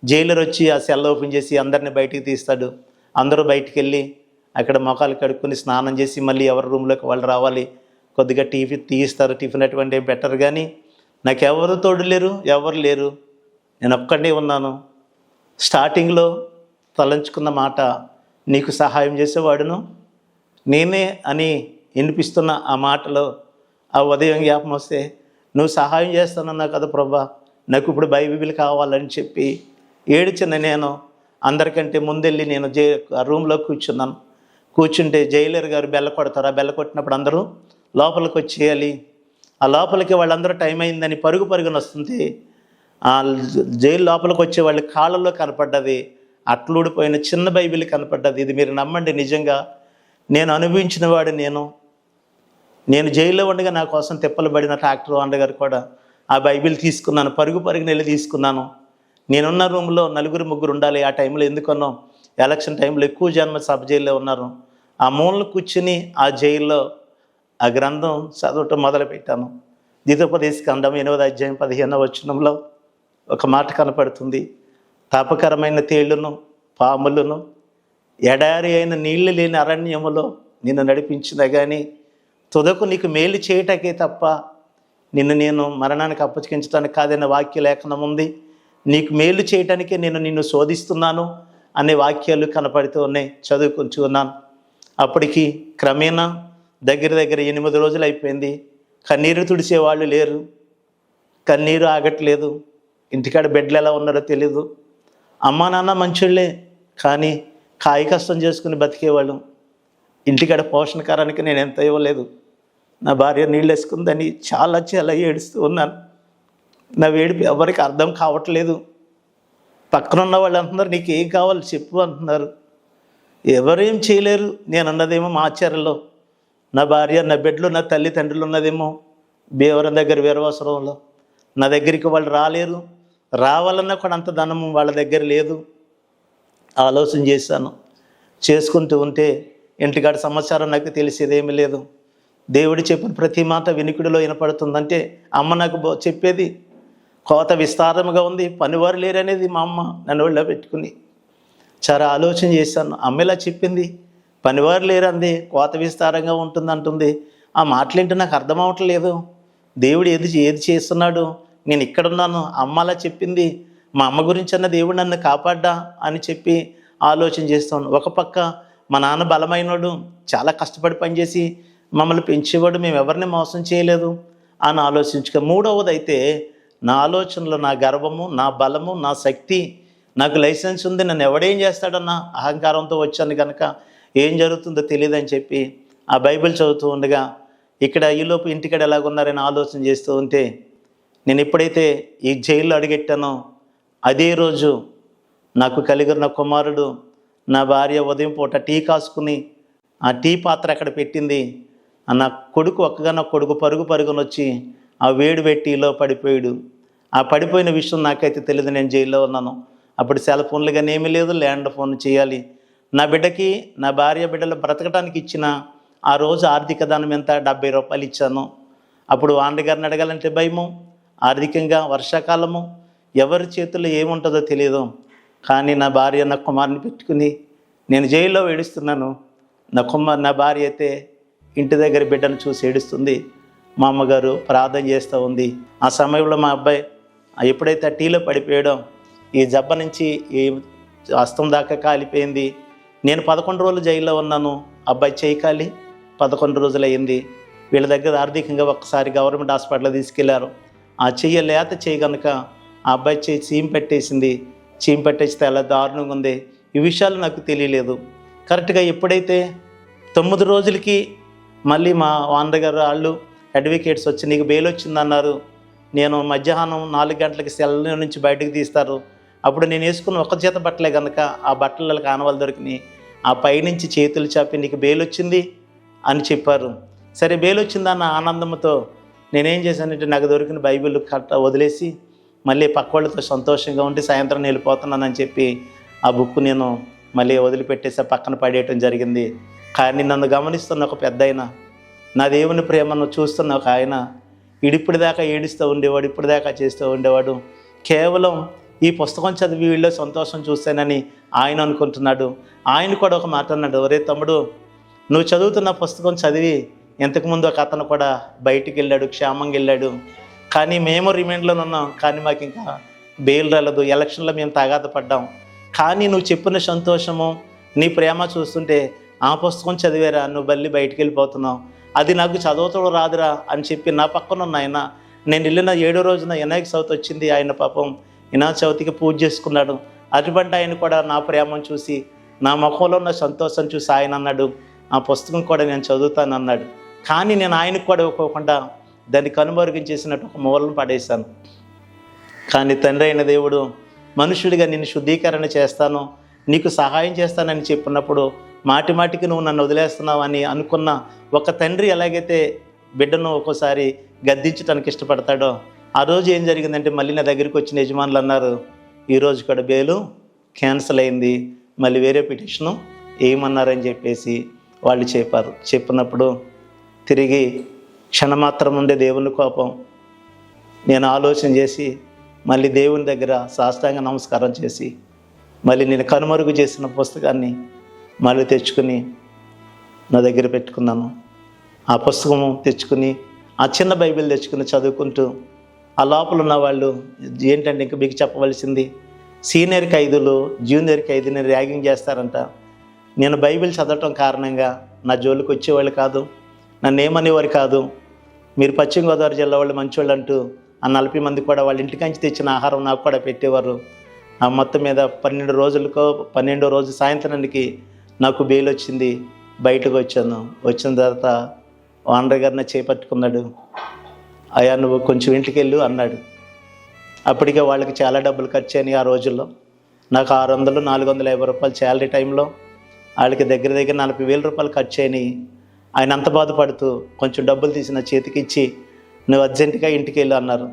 జైలర్ వచ్చి ఆ సెల్ ఓపెన్ చేసి అందరిని బయటికి తీస్తాడు. అందరూ బయటికి వెళ్ళి అక్కడ మొఖాలు కడుక్కొని స్నానం చేసి మళ్ళీ ఎవరి రూమ్లోకి వాళ్ళు రావాలి. కొద్దిగా తీయిస్తారు. టిఫిన్ అటువంటి బెటర్. కానీ నాకు ఎవరు తోడు లేరు, ఎవరు లేరు, నేను ఒక్కడే ఉన్నాను. స్టార్టింగ్లో తలంచుకున్న మాట, నీకు సహాయం చేసేవాడును నేనే అని వినిపిస్తున్న ఆ మాటలో ఆ ఉదయం జ్ఞాపకం వస్తే, నువ్వు సహాయం చేస్తానన్నావు కదా ప్రభా, నాకు ఇప్పుడు బైబిల్ కావాలని చెప్పి ఏడ్చిన నేను అందరికంటే ముందెళ్ళి నేను రూమ్లో కూర్చున్నాను. కూర్చుంటే జైలర్ గారు బెల్ల కొడతారు. ఆ బెల్ల కొట్టినప్పుడు అందరూ లోపలికి వచ్చేయాలి. ఆ లోపలికి వాళ్ళందరూ టైం అయిందని పరుగున వస్తుంది. ఆ జైలు లోపలికి వచ్చే వాళ్ళ కాళ్ళల్లో కనపడ్డది అట్లూడిపోయిన చిన్న బైబిల్ కనపడ్డది. ఇది మీరు నమ్మండి, నిజంగా నేను అనుభవించిన వాడు. నేను జైల్లో ఉండగా నా కోసం తిప్పలు పడిన ట్రాక్టర్ ఓనర్ గారు కూడా ఆ బైబిల్ తీసుకున్నాను. పరుగున వెళ్ళి తీసుకున్నాను. నేనున్న రూమ్లో 4-3 ఉండాలి. ఆ టైంలో ఎందుకన్నా ఎలక్షన్ టైంలో ఎక్కువ జన్మ సబ్ జైల్లో ఉన్నారు. ఆ మూలను కూర్చుని ఆ జైల్లో ఆ గ్రంథం చదవటం మొదలుపెట్టాను. ద్వితోపదేశకాండం 8వ అధ్యాయం 15వ వచనంలో ఒక మాట కనపడుతుంది. తాపకరమైన తేళ్లను, పాములను, ఎడారి అయిన నీళ్లు లేని అరణ్యములో నిన్ను నడిపించిన కానీ తుదకు నీకు మేలు చేయటకే తప్ప నిన్ను నేను మరణానికి అప్పగించడానికి కాదనే వాక్య లేఖనం ఉంది. నీకు మేలు చేయటానికే నేను నిన్ను శోధిస్తున్నాను అనే వాక్యాలు కనపడుతూ ఉన్నాయి. చదువుకుంటూ ఉన్నాను. అప్పటికి క్రమేణా దగ్గర 8 రోజులు అయిపోయింది. కన్నీరు తుడిచేవాళ్ళు లేరు, కన్నీరు ఆగట్లేదు. ఇంటికాడ బెడ్లు ఎలా ఉన్నారో తెలీదు. అమ్మా నాన్న మంచోళ్ళే, కానీ కాయ కష్టం చేసుకుని బతికేవాళ్ళు. ఇంటికాడ పోషణకారానికి నేను ఎంత ఇవ్వలేదు. నా భార్య నీళ్ళు వేసుకుందని చాలా ఏడుస్తూ ఉన్నాను. నా వేడిపి ఎవరికి అర్థం కావట్లేదు. పక్కన ఉన్న వాళ్ళు అంటున్నారు, నీకు ఏం కావాలి చెప్పు అంటున్నారు. ఎవరేం చేయలేరు. నేను అన్నదేమో మా ఆచారంలో, నా భార్య నా బిడ్డలు నా తల్లిదండ్రులు ఉన్నదేమో భీమవరం దగ్గర వీరవాసరంలో. నా దగ్గరికి వాళ్ళు రాలేరు. రావాలన్నా కూడా అంత ధనం వాళ్ళ దగ్గర లేదు. ఆలోచన చేశాను. చేసుకుంటూ ఉంటే ఇంటికాడ సమాచారం నాకు తెలిసేదేమీ లేదు. దేవుడు చెప్పిన ప్రతి మాట వినికిడిలో వినపడుతుందంటే అమ్మ నాకు చెప్పేది. కోత విస్తారముగా ఉంది, పనివారు లేరనేది మా అమ్మ నన్ను ఒళ్ళో పెట్టుకుని. చాలా ఆలోచన చేశాను. అమ్మ ఇలా చెప్పింది, పనివారు లేరంది, కోత విస్తారంగా ఉంటుంది అంటుంది. ఆ మాటలేంటో నాకు అర్థం అవ్వట్లేదు. దేవుడు ఏది చేస్తున్నాడు, నేను ఇక్కడున్నాను, అమ్మ అలా చెప్పింది, మా అమ్మ గురించి అన్న దేవుడు నన్ను కాపాడ్డా అని చెప్పి ఆలోచన చేస్తాను. ఒక పక్క మా నాన్న బలమైనోడు, చాలా కష్టపడి పనిచేసి మమ్మల్ని పెంచేవాడు, మేము ఎవరిని మోసం చేయలేదు అని ఆలోచించుక. మూడవది అయితే నా ఆలోచనలో నా గర్వము, నా బలము, నా శక్తి నాకు లైసెన్స్ ఉంది, నన్ను ఎవడేం చేస్తాడన్న అహంకారంతో వచ్చాను కనుక ఏం జరుగుతుందో తెలియదని చెప్పి ఆ బైబిల్ చదువుతూ ఉండగా ఇక్కడ ఈలోపు ఇంటికాడ ఎలాగున్నారని ఆలోచన చేస్తూ ఉంటే నేను ఎప్పుడైతే ఈ జైల్లో అడుగెట్టానో అదే రోజు నాకు కలిగిన కుమారుడు, నా భార్య ఉదయం పూట టీ కాసుకుని ఆ టీ పాత్ర అక్కడ పెట్టింది. నా కొడుకు ఒక్కగానొక్క కొడుకు పరుగున వచ్చి ఆ వేడి టీలో పడిపోయాడు. ఆ పడిపోయిన విషయం నాకైతే తెలియదు, నేను జైల్లో ఉన్నాను. అప్పుడు సెల్ ఫోన్లు కానీ ఏమీ లేదు, ల్యాండ్ ఫోన్ చేయాలి. నా బిడ్డకి, నా భార్య బిడ్డలు బ్రతకడానికి ఇచ్చిన ఆ రోజు ఆర్థిక దానం ఎంత, 70 రూపాయలు ఇచ్చాను. అప్పుడు ఆండగారిని అడగాలంటే భయము, ఆర్థికంగా వర్షాకాలము, ఎవరి చేతుల్లో ఏముంటుందో తెలియదు. కానీ నా భార్య నా కుమారుని పెట్టుకుని నేను జైల్లో ఏడుస్తున్నాను. నా భార్య అయితే ఇంటి దగ్గర బిడ్డను చూసి ఏడుస్తుంది. మా అమ్మగారు ప్రార్థన చేస్తూ ఉంది. ఆ సమయంలో మా అబ్బాయి ఎప్పుడైతే టీలో పడిపోయాడో ఈ జబ్బ నుంచి ఈ హస్తం దాకా కాలిపోయింది. నేను 11 రోజులు జైల్లో ఉన్నాను. అబ్బాయి చేయి కాలి 11 రోజులు అయింది. వీళ్ళ దగ్గర ఆర్థికంగా ఒక్కసారి గవర్నమెంట్ హాస్పిటల్లో తీసుకెళ్లారు. ఆ చెయ్యి లేత చేయి కనుక ఆ అబ్బాయి చేయి చీమ పెట్టేసింది. చీమ పెట్టేస్తే అలా దారుణంగా ఉంది. ఈ విషయాలు నాకు తెలియలేదు. కరెక్ట్గా ఎప్పుడైతే 9 రోజులకి మళ్ళీ మా వాండగారు వాళ్ళు అడ్వకేట్స్ వచ్చి నీకు బెయిల్ వచ్చిందన్నారు. నేను మధ్యాహ్నం 4 గంటలకి సెల్ నుంచి బయటకు తీస్తారు. అప్పుడు నేను వేసుకున్న ఒక చేత బట్టలే కనుక ఆ బట్టలకు ఆనవాళ్ళు దొరికినాయి. ఆ పైనుంచి చేతులు చాపి నీకు బెయిల్ వచ్చింది అని చెప్పారు. సరే బెయిల్ వచ్చిందన్న ఆనందంతో నేనేం చేశానంటే నాకు దొరికిన బైబిల్ వదిలేసి మళ్ళీ పక్క వాళ్ళతో సంతోషంగా ఉండి సాయంత్రం వెళ్ళిపోతున్నానని చెప్పి ఆ బుక్ నేను మళ్ళీ వదిలిపెట్టేసి పక్కన పడేయటం జరిగింది. కానీ నన్ను గమనిస్తున్న ఒక పెద్ద నా దేవుని ప్రేమను చూస్తున్న ఒక ఆయన ఇప్పటిదాకా ఏడుస్తూ ఉండేవాడు, ఇప్పటిదాకా చేస్తూ ఉండేవాడు. కేవలం ఈ పుస్తకం చదివి వీళ్ళు సంతోషం చూస్తానని ఆయన అనుకుంటున్నాడు. ఆయన కూడా ఒక మాట అన్నాడు, ఒరే తమ్ముడు, నువ్వు చదువుతున్న పుస్తకం చదివి ఇంతకుముందు ఒక అతను కూడా బయటికి వెళ్ళాడు, క్షేమంగా వెళ్ళాడు. కానీ మేము రిమైండ్లో ఉన్నాం, కానీ మాకు ఇంకా బెయిల్ రాలేదు. ఎలక్షన్లో మేము తగాద పడ్డాం. కానీ నువ్వు చెప్పిన సంతోషము, నీ ప్రేమ చూస్తుంటే ఆ పుస్తకం చదివేరా నువ్వు మళ్ళీ బయటికి వెళ్ళిపోతున్నావు, అది నాకు చదవటం రాదురా అని చెప్పి నా పక్కన ఉన్న ఆయన, నేను వెళ్ళిన 7వ రోజున వినాయక చవితి వచ్చింది. ఆయన పాపం వినాయక చవితికి పూజ చేసుకున్నాడు. అటువంటి ఆయన కూడా నా ప్రేమను చూసి, నా ముఖంలో ఉన్న సంతోషం చూసి ఆయన అన్నాడు, ఆ పుస్తకం కూడా నేను చదువుతాను అన్నాడు. కానీ నేను ఆయనకు కూడా ఇవ్వకుండా దాన్ని కనుమరుగించేసినట్టు ఒక మూలను పడేశాను. కానీ తండ్రి అయిన దేవుడు మనుషుడిగా నిన్ను శుద్ధీకరణ చేస్తాను, నీకు సహాయం చేస్తానని చెప్పినప్పుడు మాటికి నువ్వు నన్ను వదిలేస్తున్నావు అని అనుకున్న ఒక తండ్రి ఎలాగైతే బిడ్డను ఒక్కోసారి గద్దించడానికి ఇష్టపడతాడో, ఆ రోజు ఏం జరిగిందంటే మళ్ళీ నా దగ్గరికి వచ్చిన యజమానులు అన్నారు, ఈరోజు కూడా బెయిలు క్యాన్సిల్ అయింది, మళ్ళీ వేరే పిటిషను ఏమన్నారని చెప్పేసి వాళ్ళు చెప్పారు. చెప్పినప్పుడు తిరిగి క్షణమాత్రం ఉండే దేవుని కోపం నేను ఆలోచన చేసి మళ్ళీ దేవుని దగ్గర సాష్టాంగ నమస్కారం చేసి మళ్ళీ నేను కనుమరుగు చేసిన పుస్తకాన్ని మళ్ళీ తెచ్చుకుని నా దగ్గర పెట్టుకున్నాను. ఆ పుస్తకము తెచ్చుకుని ఆ చిన్న బైబిల్ తెచ్చుకుని చదువుకుంటూ ఆ లోపల ఉన్న వాళ్ళు ఏంటంటే ఇంకా మీకు చెప్పవలసింది, సీనియర్ ఖైదీలు జూనియర్ ఖైదీని ర్యాగింగ్ చేస్తారంట. నేను బైబిల్ చదవటం కారణంగా నా జోలికి వచ్చేవాళ్ళు కాదు, నన్ను ఏమనేవారు కాదు. మీరు పశ్చిమ గోదావరి జిల్లా వాళ్ళు మంచివాళ్ళు అంటూ ఆ 40 మంది కూడా వాళ్ళ ఇంటికాంచి తెచ్చిన ఆహారం నాకు కూడా పెట్టేవారు. ఆ మొత్తం మీద 12వ రోజు సాయంత్రానికి నాకు బెయిల్ వచ్చింది. బయటకు వచ్చాను. వచ్చిన తర్వాత ఓనర్ గారిని చేపట్టుకున్నాడు. అయ్యా నువ్వు కొంచెం ఇంటికి వెళ్ళు అన్నాడు. అప్పటికే వాళ్ళకి చాలా డబ్బులు ఖర్చు అయినాయి. ఆ రోజుల్లో నాకు 600-450 రూపాయలు శాలరీ టైంలో వాళ్ళకి దగ్గర 40,000 రూపాయలు ఖర్చు అయినాయి. ఆయన అంత బాధపడుతూ కొంచెం డబ్బులు తీసి నా చేతికి ఇచ్చి నువ్వు అర్జెంటుగా ఇంటికి వెళ్ళు అన్నారు.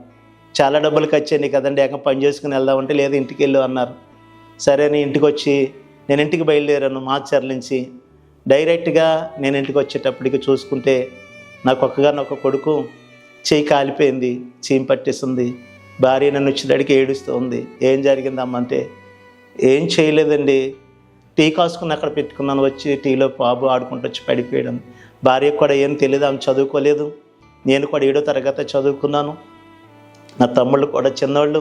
చాలా డబ్బులు ఖర్చు అయినాయి కదండి, ఏక పని చేసుకుని వెళ్దామంటే లేదు ఇంటికి వెళ్ళు అన్నారు. సరే అని ఇంటికి వచ్చి నేను ఇంటికి బయలుదేరాను. మాచర్ల నుంచి డైరెక్ట్గా నేను ఇంటికి వచ్చేటప్పటికి చూసుకుంటే నాకు ఒక్కగానొక్క కొడుకు చేయి కాలిపోయింది, చీమ పట్టేస్తుంది. భార్య నన్ను వచ్చేటడికి ఏడుస్తూ ఉంది. ఏం జరిగిందమ్మంటే ఏం చేయలేదండి, టీ కాసుకుని అక్కడ పెట్టుకున్నాను, వచ్చి టీలో బాబు ఆడుకుంటూ వచ్చి పడిపోయడం. భార్యకు కూడా ఏం తెలియదు, ఆమె చదువుకోలేదు. నేను కూడా 7వ తరగతి చదువుకున్నాను. నా తమ్ముళ్ళు కూడా చిన్నవాళ్ళు.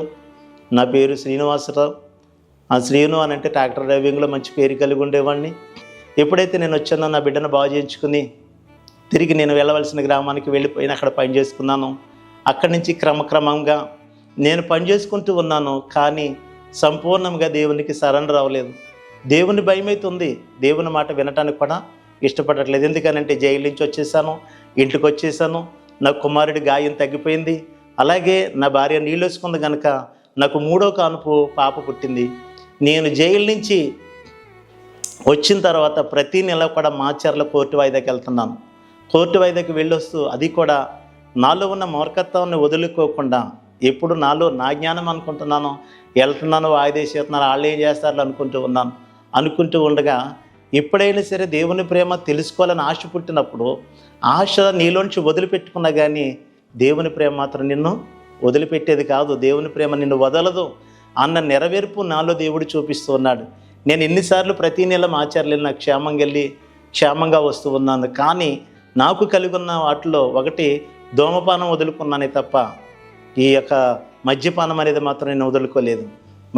నా పేరు శ్రీనివాసరావు. ఆ శ్రీను అని అంటే ట్రాక్టర్ డ్రైవింగ్లో మంచి పేరు కలిగి ఉండేవాడిని. ఎప్పుడైతే నేను వచ్చానో నా బిడ్డను బాగు చేయించుకుని తిరిగి నేను వెళ్ళవలసిన గ్రామానికి వెళ్ళిపోయిన అక్కడ పని చేసుకున్నాను. అక్కడి నుంచి క్రమక్రమంగా నేను పని చేసుకుంటూ ఉన్నాను. కానీ సంపూర్ణంగా దేవునికి సరెండర్ అవ్వలేదు. దేవుని భయమైతుంది, దేవుని మాట వినటానికి కూడా ఇష్టపడట్లేదు. ఎందుకనంటే జైలు నుంచి వచ్చేసాను, ఇంటికి వచ్చేసాను, నా కుమారుడి గాయం తగ్గిపోయింది, అలాగే నా భార్య నీళ్ళు వేసుకుంది కనుక నాకు 3వ కానుపు పాప పుట్టింది. నేను జైలు నుంచి వచ్చిన తర్వాత ప్రతి నెల కూడా మాచర్ల కోర్టు వాయిదాకి వెళ్తున్నాను. కోర్టు వాయిదాకి వెళ్ళొస్తూ అది కూడా నాలో ఉన్న మూర్ఖత్వాన్ని వదులుకోకుండా ఎప్పుడు నాలో నా జ్ఞానం అనుకుంటున్నాను, వెళ్తున్నాను వాయిదా చేస్తున్నాను, వాళ్ళు ఏం చేస్తారో అనుకుంటూ ఉండగా ఎప్పుడైనా సరే దేవుని ప్రేమ తెలుసుకోవాలని ఆశ పుట్టినప్పుడు ఆశ నీలోంచి వదిలిపెట్టుకున్నా కానీ దేవుని ప్రేమ మాత్రం నిన్ను వదిలిపెట్టేది కాదు, దేవుని ప్రేమ నిన్ను వదలదు అన్న నెరవేర్పు నాలో దేవుడు చూపిస్తూ ఉన్నాడు. నేను ఎన్నిసార్లు ప్రతి నెల ఆచార్యులు నాకు క్షేమంగా వస్తూ ఉన్నాను. కానీ నాకు కలిగి ఉన్న వాటిలో ఒకటి ధూమపానం వదులుకున్నానే తప్ప ఈ యొక్క మద్యపానం అనేది మాత్రం నేను వదులుకోలేదు.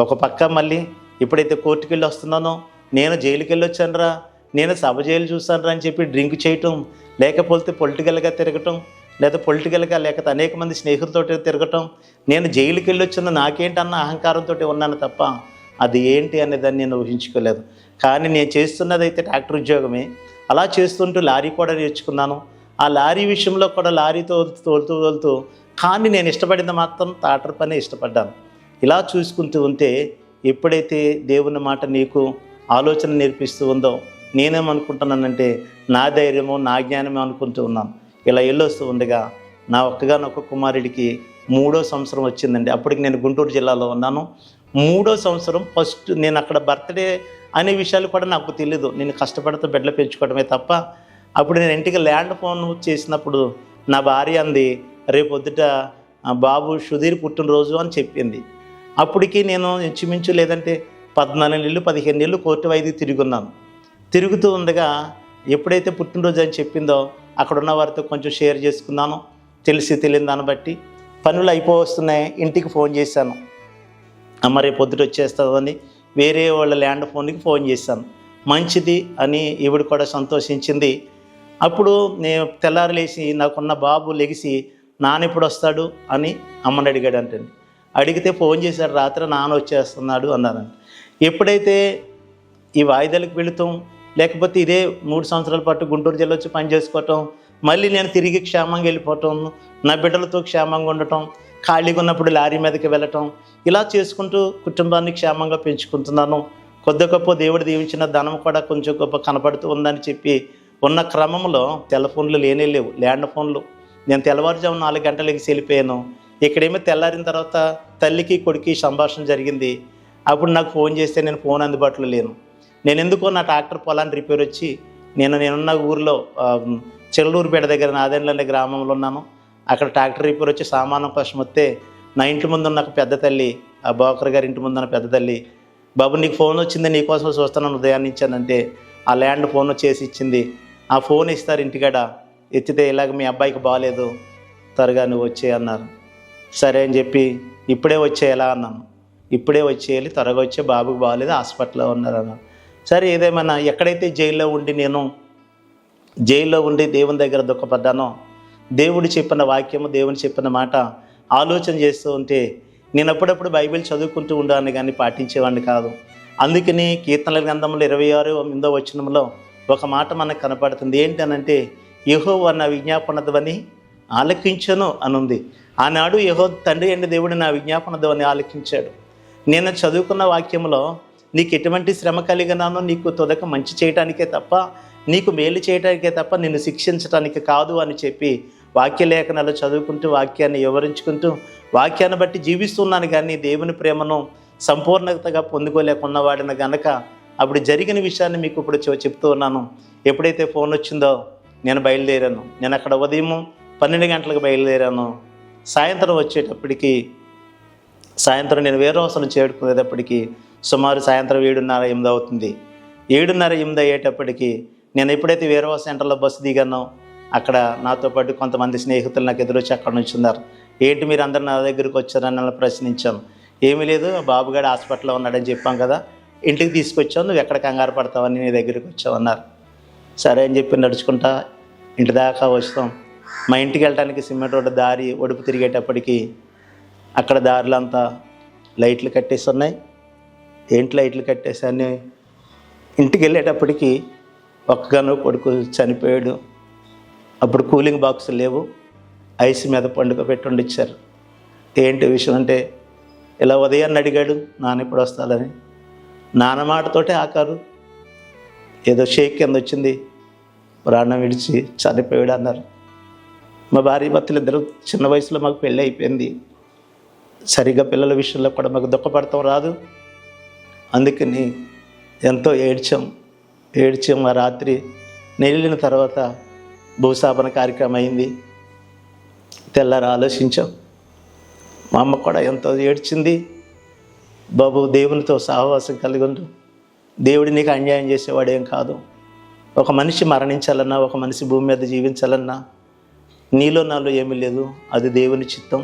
ఒక పక్క మళ్ళీ ఎప్పుడైతే కోర్టుకు వెళ్ళి వస్తున్నానో నేను జైలుకి వెళ్ళి వచ్చానురా, నేను సభ జైలు చూసానురా అని చెప్పి డ్రింక్ చేయటం, లేకపోతే పొలిటికల్గా తిరగటం, లేకపోతే అనేక మంది స్నేహితులతో తిరగటం, నేను జైలుకి వెళ్ళి వచ్చిన నాకేంటన్న అహంకారంతో ఉన్నాను తప్ప అది ఏంటి అనేదాన్ని నేను ఊహించుకోలేదు. కానీ నేను చేస్తున్నది అయితే ట్రాక్టర్ ఉద్యోగమే. అలా చేస్తుంటూ లారీ కూడా నేర్చుకున్నాను. ఆ లారీ విషయంలో కూడా లారీతో తోలుతూ కానీ నేను ఇష్టపడింది మాత్రం తాటర పని ఇష్టపడ్డాను. ఇలా చూసుకుంటూ ఉంటే ఎప్పుడైతే దేవుని మాట నీకు ఆలోచన నేర్పిస్తూ ఉందో నేనేమనుకుంటున్నానంటే నా ధైర్యమో నా జ్ఞానమో అనుకుంటూ ఉన్నాను. ఇలా వెళ్ళొస్తూ ఉండగా నా ఒక్కగానొక్క కుమారుడికి 3వ సంవత్సరం వచ్చిందండి. అప్పటికి నేను గుంటూరు జిల్లాలో ఉన్నాను. 3వ సంవత్సరం ఫస్ట్ నేను అక్కడ బర్త్డే అనే విషయాలు కూడా నాకు తెలియదు. నేను కష్టపడుతూ బిడ్డలు పెంచుకోవడమే తప్ప అప్పుడు నేను ఇంటికి ల్యాండ్ ఫోన్ చేసినప్పుడు నా భార్య అంది, రేపొద్దుట బాబు సుధీర్ పుట్టినరోజు అని చెప్పింది. అప్పటికి నేను ఇంచుమించు లేదంటే 14 నెలలు 15 నెలలు కోర్టు వాయిదా తిరుగుతూ ఉండగా ఎప్పుడైతే పుట్టినరోజు అని చెప్పిందో అక్కడ ఉన్న వారితో కొంచెం షేర్ చేసుకున్నాను. తెలియని దాన్ని బట్టి పనులు అయిపోవస్తున్నాయి. ఇంటికి ఫోన్ చేశాను, అమ్మ రేపు పొద్దుట వచ్చేస్తుందని వేరే వాళ్ళ ల్యాండ్ ఫోన్కి ఫోన్ చేశాను. మంచిది అని ఈవిడ కూడా సంతోషించింది. అప్పుడు నేను తెల్లారి లేచి నాకున్న బాబు లెగిసి నాన్న ఎప్పుడు వస్తాడు అని అమ్మని అడిగాడు అంటండి. అడిగితే ఫోన్ చేశాడు, రాత్రి నాన్న వచ్చేస్తున్నాడు అన్నారంట. ఎప్పుడైతే ఈ వాయిదాలకు వెళుతాం, లేకపోతే ఇదే 3 సంవత్సరాల పాటు గుంటూరు జిల్లా వచ్చి పని చేసుకోవటం, మళ్ళీ నేను తిరిగి క్షేమంగా వెళ్ళిపోవటం, నా బిడ్డలతో క్షేమంగా ఉండటం, ఖాళీగా ఉన్నప్పుడు లారీ మీదకి వెళ్ళటం, ఇలా చేసుకుంటూ కుటుంబాన్ని క్షేమంగా పెంచుకుంటున్నాను. కొద్ది గొప్ప దేవుడు దీవించిన ధనం కూడా కొంచెం గొప్ప కనపడుతూ ఉందని చెప్పి ఉన్న క్రమంలో టెలిఫోన్లు లేవు, ల్యాండ్ ఫోన్లు. నేను తెల్లవారుజాము 4 గంటలకి వెళ్ళిపోయాను. ఇక్కడేమో తెల్లారిన తర్వాత తల్లికి కొడుకు సంభాషణ జరిగింది. అప్పుడు నాకు ఫోన్ చేస్తే నేను ఫోన్ అందుబాటులో లేను. నేను ఎందుకో నా ట్రాక్టర్ పొలాన్ని రిపేర్ వచ్చి నేనున్న ఊరిలో చెల్లూరుపేట దగ్గర నాదెండ్ల గ్రామంలో ఉన్నాను. అక్కడ ట్రాక్టర్ రిపేర్ వచ్చి సామానం కోసం వస్తే నా ఇంటి ముందు ఉన్న పెద్ద తల్లి, ఆ బోకర్ గారి ఇంటి ముందున్న పెద్ద తల్లి, బాబు నీకు ఫోన్ వచ్చింది, నీకోసం చూస్తున్నాను ఉదయాన్ని ఇచ్చానంటే ఆ ల్యాండ్ ఫోన్ చేసి ఇచ్చింది. ఆ ఫోన్ ఇస్తారు ఇంటికాడ, ఎత్తితే ఇలాగ మీ అబ్బాయికి బాగాలేదు, త్వరగా నువ్వు వచ్చే అన్నారు. సరే అని చెప్పి ఇప్పుడే వచ్చేయాలా అన్నాను. ఇప్పుడే వచ్చేయాలి, త్వరగా వచ్చే, బాబుకి బాగాలేదు, హాస్పిటల్లో ఉన్నారు అన్నారు. సరే ఏదేమన్నా ఎక్కడైతే జైల్లో ఉండి దేవుని దగ్గర దుఃఖపడ్డానో, దేవుడు చెప్పిన వాక్యము, దేవుని చెప్పిన మాట ఆలోచన చేస్తూ ఉంటే నేను అప్పుడప్పుడు బైబిల్ చదువుకుంటూ ఉండాలని కానీ పాటించేవాడిని కాదు. అందుకని కీర్తనల గ్రంథంలో 26వ వచనంలో ఒక మాట మనకు కనపడుతుంది. ఏంటనంటే యెహోవా నా విజ్ఞాపన ధ్వని ఆలకించను అనుంది. ఆనాడు తండ్రి అయిన దేవుడు నా విజ్ఞాపన ధ్వని ఆలకించాడు. నేను చదువుకున్న వాక్యంలో నీకు ఎటువంటి శ్రమ కలిగినానో నీకు తొదక మంచి చేయడానికే తప్ప, నీకు మేలు చేయడానికే తప్ప నిన్ను శిక్షించడానికి కాదు అని చెప్పి వాక్యలేఖనాలు చదువుకుంటూ, వాక్యాన్ని వివరించుకుంటూ, వాక్యాన్ని బట్టి జీవిస్తున్నాను. కానీ దేవుని ప్రేమను సంపూర్ణతగా పొందుకోలేకున్నవాడిన గనక అప్పుడు జరిగిన విషయాన్ని మీకు ఇప్పుడు చెప్తూ ఉన్నాను. ఎప్పుడైతే ఫోన్ వచ్చిందో నేను బయలుదేరాను. నేను అక్కడ ఉదయం 12 గంటలకు బయలుదేరాను. సాయంత్రం వచ్చేటప్పటికి, సాయంత్రం నేను వేరే అవసరం చేరుకునేటప్పటికి సుమారు సాయంత్రం 7:30-8 అవుతుంది. 7:30-8 అయ్యేటప్పటికి నేను ఎప్పుడైతే వేరే సెంటర్లో బస్సు దిగానో అక్కడ నాతో పాటు కొంతమంది స్నేహితులు నాకు ఎదురొచ్చి అక్కడ నుంచి ఉన్నారు. ఏంటి మీరు అందరు నా దగ్గరికి వచ్చారని నన్ను ప్రశ్నించాను. ఏమీ లేదు, బాబుగాడు హాస్పిటల్లో ఉన్నాడని చెప్పాం కదా, ఇంటికి తీసుకొచ్చావు, నువ్వు ఎక్కడ కంగారు పడతావని నీ దగ్గరికి వచ్చావు అన్నారు. సరే అని చెప్పి నడుచుకుంటా ఇంటి దాకా వస్తాం. మా ఇంటికి వెళ్ళడానికి సిమెంట్ రోడ్డు దారి ఒడుపు తిరిగేటప్పటికి అక్కడ దారిలో అంతా లైట్లు కట్టేసి ఉన్నాయి, ఏంటి లైట్లు కట్టేసాను. ఇంటికి వెళ్ళేటప్పటికి ఒక్కగానో కొడుకు చనిపోయాడు. అప్పుడు కూలింగ్ బాక్సులు లేవు, ఐస్ మీద పండుగ పెట్టి వండిచ్చారు. ఏంటి విషయం అంటే, ఇలా ఉదయాన్ని అడిగాడు నాన్న ఎప్పుడు వస్తాలని. నాన్న మాటతోటే ఆకారు, ఏదో షేక్ కింద వచ్చింది, ప్రాణం విడిచి చనిపోయాడు అన్నారు. మా భార్య భర్తలు ఇద్దరు చిన్న వయసులో మాకు పెళ్ళి అయిపోయింది. సరిగ్గా పిల్లల విషయంలో కూడా మాకు దుఃఖపడతాం రాదు. అందుకని ఎంతో ఏడ్చాం. ఆ రాత్రి నెల్లిన తర్వాత భూస్థాపన కార్యక్రమం అయింది. తెల్లారి ఆలోచించాం. మా అమ్మ కూడా ఎంతో ఏడ్చింది. బాబు, దేవునితో సహవాసం కలిగి ఉండు. దేవుడు నీకు అన్యాయం చేసేవాడేం కాదు. ఒక మనిషి మరణించాలన్నా, ఒక మనిషి భూమి మీద జీవించాలన్నా నీలో నాలో ఏమీ లేదు, అది దేవుని చిత్తం.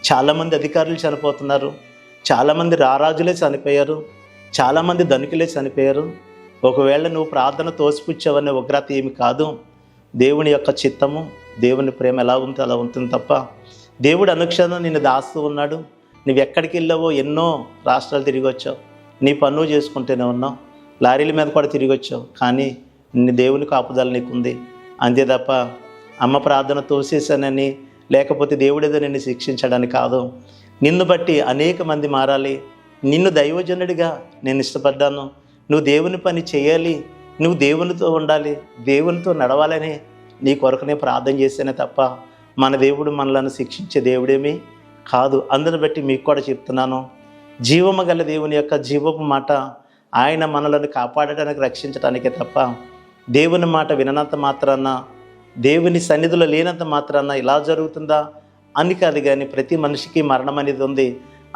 చాలామంది అధికారులు చనిపోతున్నారు, చాలామంది రారాజులే చనిపోయారు, చాలామంది ధనికులే చనిపోయారు. ఒకవేళ నువ్వు ప్రార్థన తోసిపుచ్చావనే ఉగ్రత ఏమి కాదు. దేవుని యొక్క చిత్తము, దేవుని ప్రేమ ఎలా ఉందో అలా ఉంటుంది తప్ప దేవుడు అనుక్షణం నిన్ను దాస్తూ ఉన్నాడు. నువ్వు ఎక్కడికి వెళ్ళావో, ఎన్నో రాష్ట్రాలు తిరిగి వచ్చావు, నీ పనులు చేసుకుంటూనే ఉన్నావు, లారీల మీద కూడా తిరిగి వచ్చావు, కానీ నీ దేవుని కాపుదల నీకుంది. అంతే తప్ప అమ్మ ప్రార్థన తోసేసానని, లేకపోతే దేవుడేదో నిన్ను శిక్షించడానికి కాదు. నిన్ను బట్టి అనేక మంది మారాలి. నిన్ను దైవజనుడిగా నేను ఇష్టపడ్డాను. నువ్వు దేవుని పని చేయాలి, నువ్వు దేవునితో ఉండాలి, దేవునితో నడవాలని నీ కొరకునే ప్రార్థన చేస్తేనే తప్ప మన దేవుడు మనలను శిక్షించే దేవుడేమీ కాదు. అందుని బట్టి మీకు కూడా చెప్తున్నాను, జీవము గల దేవుని యొక్క జీవపు మాట ఆయన మనలను కాపాడటానికి, రక్షించడానికే తప్ప దేవుని మాట విననంత మాత్రాన, దేవుని సన్నిధిలో లేనంత మాత్రాన ఇలా జరుగుతుందా అని కాదు. కానీ ప్రతి మనిషికి మరణం అనేది ఉంది.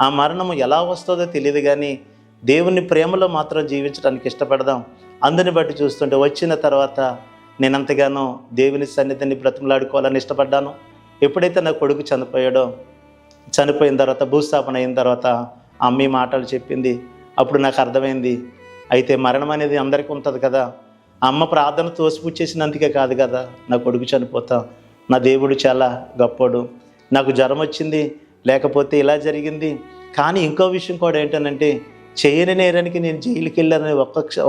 ఆ మరణము ఎలా వస్తుందో తెలియదు, కానీ దేవుని ప్రేమలో మాత్రం జీవించడానికి ఇష్టపడదాం. అందుని బట్టి చూస్తుంటే వచ్చిన తర్వాత నేను ఎంతగానో దేవుని సన్నిధిని బ్రతిమలాడుకోవాలని ఇష్టపడ్డాను. ఎప్పుడైతే నా కొడుకు చనిపోయిన తర్వాత, భూస్థాపన అయిన తర్వాత అమ్మ మాటలు చెప్పింది. అప్పుడు నాకు అర్థమైంది, అయితే మరణం అనేది అందరికీ ఉంటుంది కదా. అమ్మ ప్రార్థన తోసిపుచ్చేసినందుకే కాదు కదా నా కొడుకు చనిపోతా. నా దేవుడు చాలా గొప్పోడు. నాకు జ్వరం వచ్చింది, లేకపోతే ఇలా జరిగింది. కానీ ఇంకో విషయం కూడా ఏంటనంటే, చేయని నేరానికి నేను జైలుకి వెళ్ళానని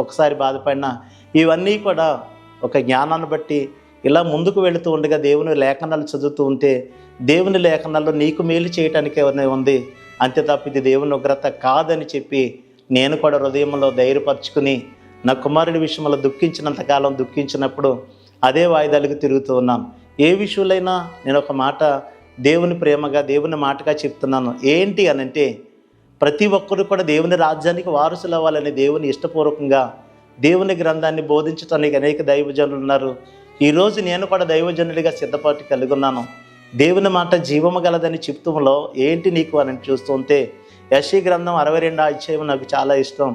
ఒకసారి బాధపడినా, ఇవన్నీ కూడా ఒక జ్ఞానాన్ని బట్టి ఇలా ముందుకు వెళుతూ ఉండగా దేవుని లేఖనాలు చదువుతూ ఉంటే, దేవుని లేఖనాల్లో నీకు మేలు చేయటానికి ఎవరినే ఉంది, అంతే తప్ప ఇది దేవుని ఉగ్రత కాదని చెప్పి నేను కూడా హృదయంలో ధైర్యపరచుకుని నా కుమారుడి విషయంలో దుఃఖించినంతకాలం దుఃఖించినప్పుడు అదే వాయిదాలకు తిరుగుతూ ఉన్నాను. ఏ విషయంలో నేను ఒక మాట దేవుని ప్రేమగా, దేవుని మాటగా చెప్తున్నాను. ఏంటి అనంటే, ప్రతి ఒక్కరు కూడా దేవుని రాజ్యానికి వారసులు అవ్వాలని దేవుని ఇష్టపూర్వకంగా దేవుని గ్రంథాన్ని బోధించడానికి అనేక దైవజనులు ఉన్నారు. ఈరోజు నేను కూడా దైవజనుడిగా సిద్ధపాటు కలిగి ఉన్నాను. దేవుని మాట జీవము గలదని చెప్తులో ఏంటి నీకు అని చూస్తుంటే, యెషయా గ్రంథం 62వ అధ్యాయం నాకు చాలా ఇష్టం.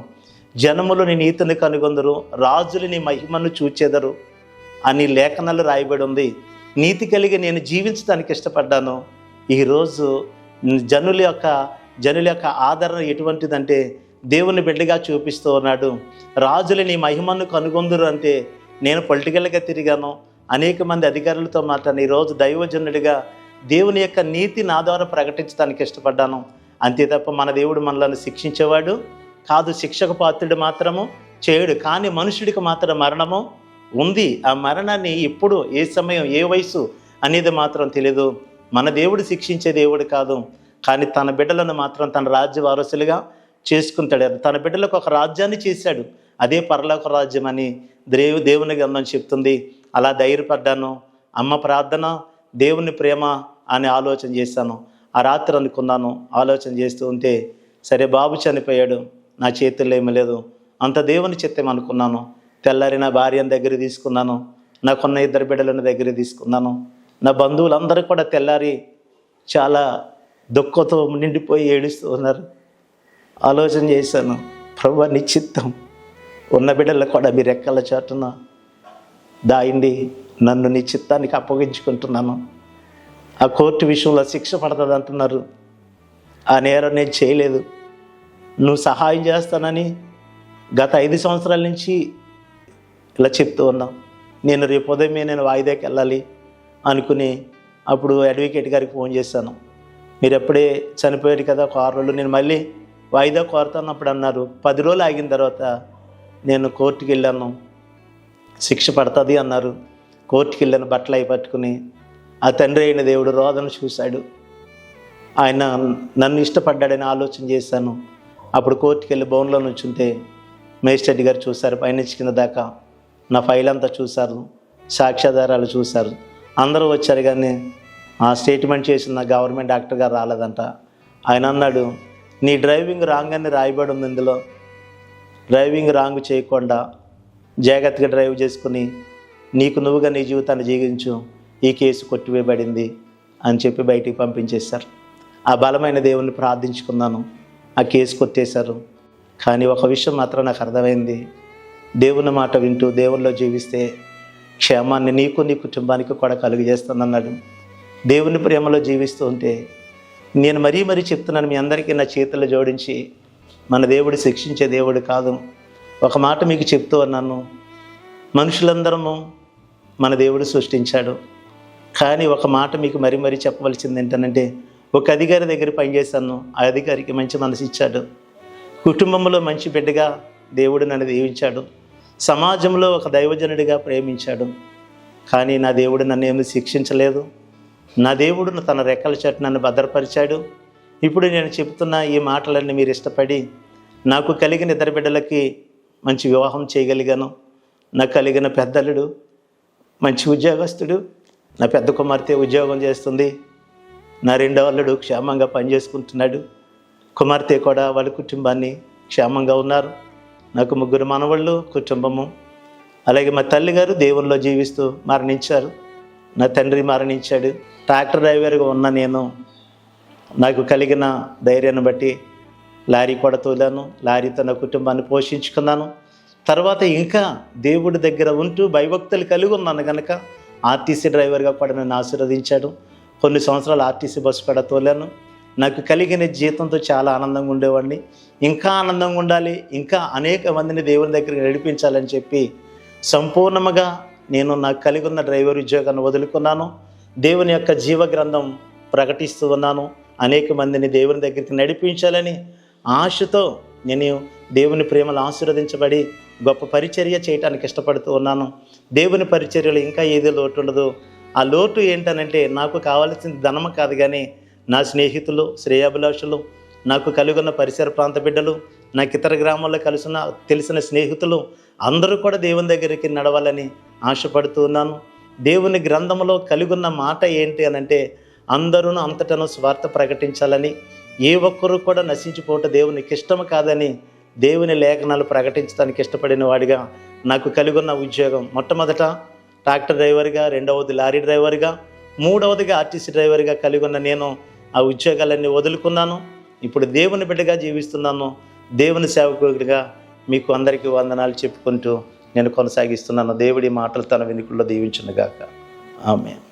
జనములు నీ నీతిని కనుగొందరు, రాజులు నీ మహిమను చూచెదరు అని లేఖనాలు రాయబడి ఉంది. నీతి కలిగి నేను జీవించడానికి ఇష్టపడ్డాను. ఈరోజు జనుల యొక్క ఆదరణ ఎటువంటిదంటే, దేవుని బిడ్డగా చూపిస్తూ ఉన్నాడు. రాజులు నీ మహిమను కనుగొందురు అంటే, నేను పొలిటికల్గా తిరిగాను, అనేక మంది అధికారులతో మాట్లాడిన, ఈరోజు దైవజనుడిగా దేవుని యొక్క నీతి నా ద్వారా ప్రకటించడానికి ఇష్టపడ్డాను. అంతే తప్ప మన దేవుడు మనల్ని శిక్షించేవాడు కాదు, శిక్షకు పాత్రుడు మాత్రము చేయడు. కానీ మనుషుడికి మాత్రం మరణము ఉంది. ఆ మరణాన్ని ఎప్పుడు, ఏ సమయం, ఏ వయసు అనేది మాత్రం తెలియదు. మన దేవుడు శిక్షించే దేవుడు కాదు, కానీ తన బిడ్డలను మాత్రం తన రాజ్య వారసులుగా చేసుకుంటాడు. తన బిడ్డలకు ఒక రాజ్యాన్ని చేశాడు, అదే పరలోక రాజ్యం అని దేవుని గ్రంథం చెప్తుంది. అలా ధైర్యపడ్డాను. అమ్మ ప్రార్థన, దేవుని ప్రేమ అని ఆలోచన చేశాను. ఆ రాత్రి అనుకున్నాను, ఆలోచన చేస్తూ ఉంటే, సరే బాబు చనిపోయాడు, నా చేతుల్లో ఏమీ లేదు, అంత దేవుని చిత్తం అనుకున్నాను. తెల్లారి నా భార్యను దగ్గర తీసుకున్నాను, నాకున్న 2 బిడ్డలను దగ్గర తీసుకున్నాను. నా బంధువులందరూ కూడా తెల్లారి చాలా దుఃఖంతో నిండిపోయి ఏడుస్తూ ఉన్నారు. ఆలోచన చేశాను, ప్రభువా నీ చిత్తం, ఉన్న బిడ్డలు కూడా మీ రెక్కల చాటున దాయిండి నన్ను నీ చిత్తానికి అప్పగించుకుంటున్నాను. ఆ కోర్టు విషయంలో శిక్ష పడుతుంది అంటున్నారు, ఆ నేరం నేను చేయలేదు, నువ్వు సహాయం చేస్తానని గత 5 సంవత్సరాల నుంచి ఇలా చెప్తూ ఉన్నావు. నేను రేపు ఉదయమే నేను వాయిదాకి వెళ్ళాలి అనుకుని అప్పుడు అడ్వకేట్ గారికి ఫోన్ చేశాను. మీరు ఎప్పుడే చనిపోయారు కదా, ఒక 6 రోజులు నేను మళ్ళీ వాయిదా కోరుతున్నప్పుడు అన్నారు 10 రోజులు ఆగిన తర్వాత నేను కోర్టుకి వెళ్ళాను, శిక్ష పడుతుంది అన్నారు. కోర్టుకి వెళ్ళాను బట్టలు అవి పట్టుకుని. ఆ తండ్రి అయిన దేవుడు రోదన చూశాడు. ఆయన నన్ను ఇష్టపడ్డాడని ఆలోచన చేశాను. అప్పుడు కోర్టుకి వెళ్ళి బౌన్లో నుంచుంటే మేజిస్ట్రేట్ గారు చూశారు, పైనుంచి కింద దాకా నా ఫైల్ అంతా చూశారు, సాక్ష్యాధారాలు చూశారు. అందరూ వచ్చారు కానీ ఆ స్టేట్మెంట్ చేసిన గవర్నమెంట్ డాక్టర్ గారు రాలేదంట. ఆయన అన్నాడు, నీ డ్రైవింగ్ రాంగ్ అని రాయబడి ఉంది ఇందులో, డ్రైవింగ్ రాంగ్ చేయకుండా జాగ్రత్తగా డ్రైవ్ చేసుకుని నీకు నువ్వుగా నీ జీవితాన్ని జీవించు, ఈ కేసు కొట్టివేయబడింది అని చెప్పి బయటికి పంపించేశారు. ఆ బలమైన దేవుణ్ణి ప్రార్థించుకున్నాను, ఆ కేసు కొట్టేశారు. కానీ ఒక విషయం మాత్రం నాకు అర్థమైంది, దేవుని మాట వింటూ దేవునిలో జీవిస్తే క్షేమాన్ని నీకు నీ కుటుంబానికి కూడా కలుగజేస్తుందన్నాడు. దేవుని ప్రేమలో జీవిస్తూ ఉంటే నేను మరీ చెప్తున్నాను మీ అందరికీ నా చేతులు జోడించి, మన దేవుడు శిక్షించే దేవుడు కాదు. ఒక మాట మీకు చెప్తూ ఉన్నాను, మనుషులందరము మన దేవుడు సృష్టించాడు. కానీ ఒక మాట మీకు మరీ చెప్పవలసింది ఏంటంటే, ఒక అధికారి దగ్గర పనిచేశాను, ఆ అధికారికి మంచి మనసు ఇచ్చాడు. కుటుంబంలో మంచి బిడ్డగా దేవుడు నన్ను దీవించాడు. సమాజంలో ఒక దైవజనుడిగా ప్రేమించాడు. కానీ నా దేవుడు నన్ను ఏమీ శిక్షించలేదు. నా దేవుడు తన రెక్కల చాటు నన్ను భద్రపరిచాడు. ఇప్పుడు నేను చెప్తున్న ఈ మాటలన్నీ మీరు ఇష్టపడి నాకు కలిగిన ఇద్దరు బిడ్డలకి మంచి వివాహం చేయగలిగాను. నాకు కలిగిన పెద్దలుడు మంచి ఉద్యోగస్తుడు, నా పెద్ద కుమార్తె ఉద్యోగం చేస్తుంది, నా రెండో అల్లుడు క్షేమంగా పనిచేసుకుంటున్నాడు, కుమార్తె కూడా వాళ్ళ కుటుంబాన్ని క్షేమంగా ఉన్నారు. నాకు 3 మనవళ్ళు, కుటుంబము. అలాగే మా తల్లిగారు దేవుల్లో జీవిస్తూ మరణించారు. నా తండ్రి మరణించాడు. ట్రాక్టర్ డ్రైవర్గా ఉన్న నేను నాకు కలిగిన ధైర్యాన్ని బట్టి లారీ కూడా తోలాను, లారీతో నా కుటుంబాన్ని పోషించుకున్నాను. తర్వాత ఇంకా దేవుడి దగ్గర ఉంటూ భయభక్తులు కలిగి ఉన్నాను కనుక ఆర్టీసీ డ్రైవర్గా కూడా నన్ను ఆశీర్వదించాడు. కొన్ని సంవత్సరాలు ఆర్టీసీ బస్సు కూడా తోలాను. నాకు కలిగిన జీతంతో చాలా ఆనందంగా ఉండేవాడిని. ఇంకా ఆనందంగా ఉండాలి, ఇంకా అనేక మందిని దేవుని దగ్గరికి నడిపించాలని చెప్పి సంపూర్ణముగా నేను నాకు కలిగి ఉన్న డ్రైవర్ ఉద్యోగాన్ని వదులుకున్నాను. దేవుని యొక్క జీవ గ్రంథం ప్రకటిస్తూ ఉన్నాను. అనేక మందిని దేవుని దగ్గరికి నడిపించాలని ఆశతో నేను దేవుని ప్రేమలో ఆశీర్వదించబడి గొప్ప పరిచర్య చేయడానికి ఇష్టపడుతూ ఉన్నాను. దేవుని పరిచర్యలో ఇంకా ఏది లోటు ఉండదు. ఆ లోటు ఏంటనంటే, నాకు కావాల్సింది ధనము కాదు కానీ నా స్నేహితులు, శ్రేయాభిలాషులు, నాకు కలిగిన పరిసర ప్రాంత బిడ్డలు, నాకు ఇతర గ్రామాల్లో తెలిసిన స్నేహితులు అందరూ కూడా దేవుని దగ్గరికి నడవాలని ఆశపడుతూ ఉన్నాను. దేవుని గ్రంథంలో కలిగిన మాట ఏంటి అనంటే, అందరూ అంతటను స్వార్థ ప్రకటించాలని, ఏ ఒక్కరూ కూడా నశించిపోవటం దేవునికి ఇష్టం కాదని దేవుని లేఖనాలు ప్రకటించడానికి ఇష్టపడిన వాడిగా నాకు కలిగిన ఉద్యోగం, మొట్టమొదట ట్రాక్టర్ డ్రైవర్గా, రెండవది లారీ డ్రైవర్గా, మూడవదిగా ఆర్టీసీ డ్రైవర్గా కలిగిన నేను ఆ ఉద్యోగాలన్నీ వదులుకున్నాను. ఇప్పుడు దేవుని బిడ్డగా జీవిస్తున్నాను. దేవుని సేవకుడిగా మీకు అందరికీ వందనాలు చెప్పుకుంటూ నేను కొనసాగిస్తున్నాను. దేవుడి మాటలు తన వెనుకల్లో దీవించునుగాక. ఆమేన్.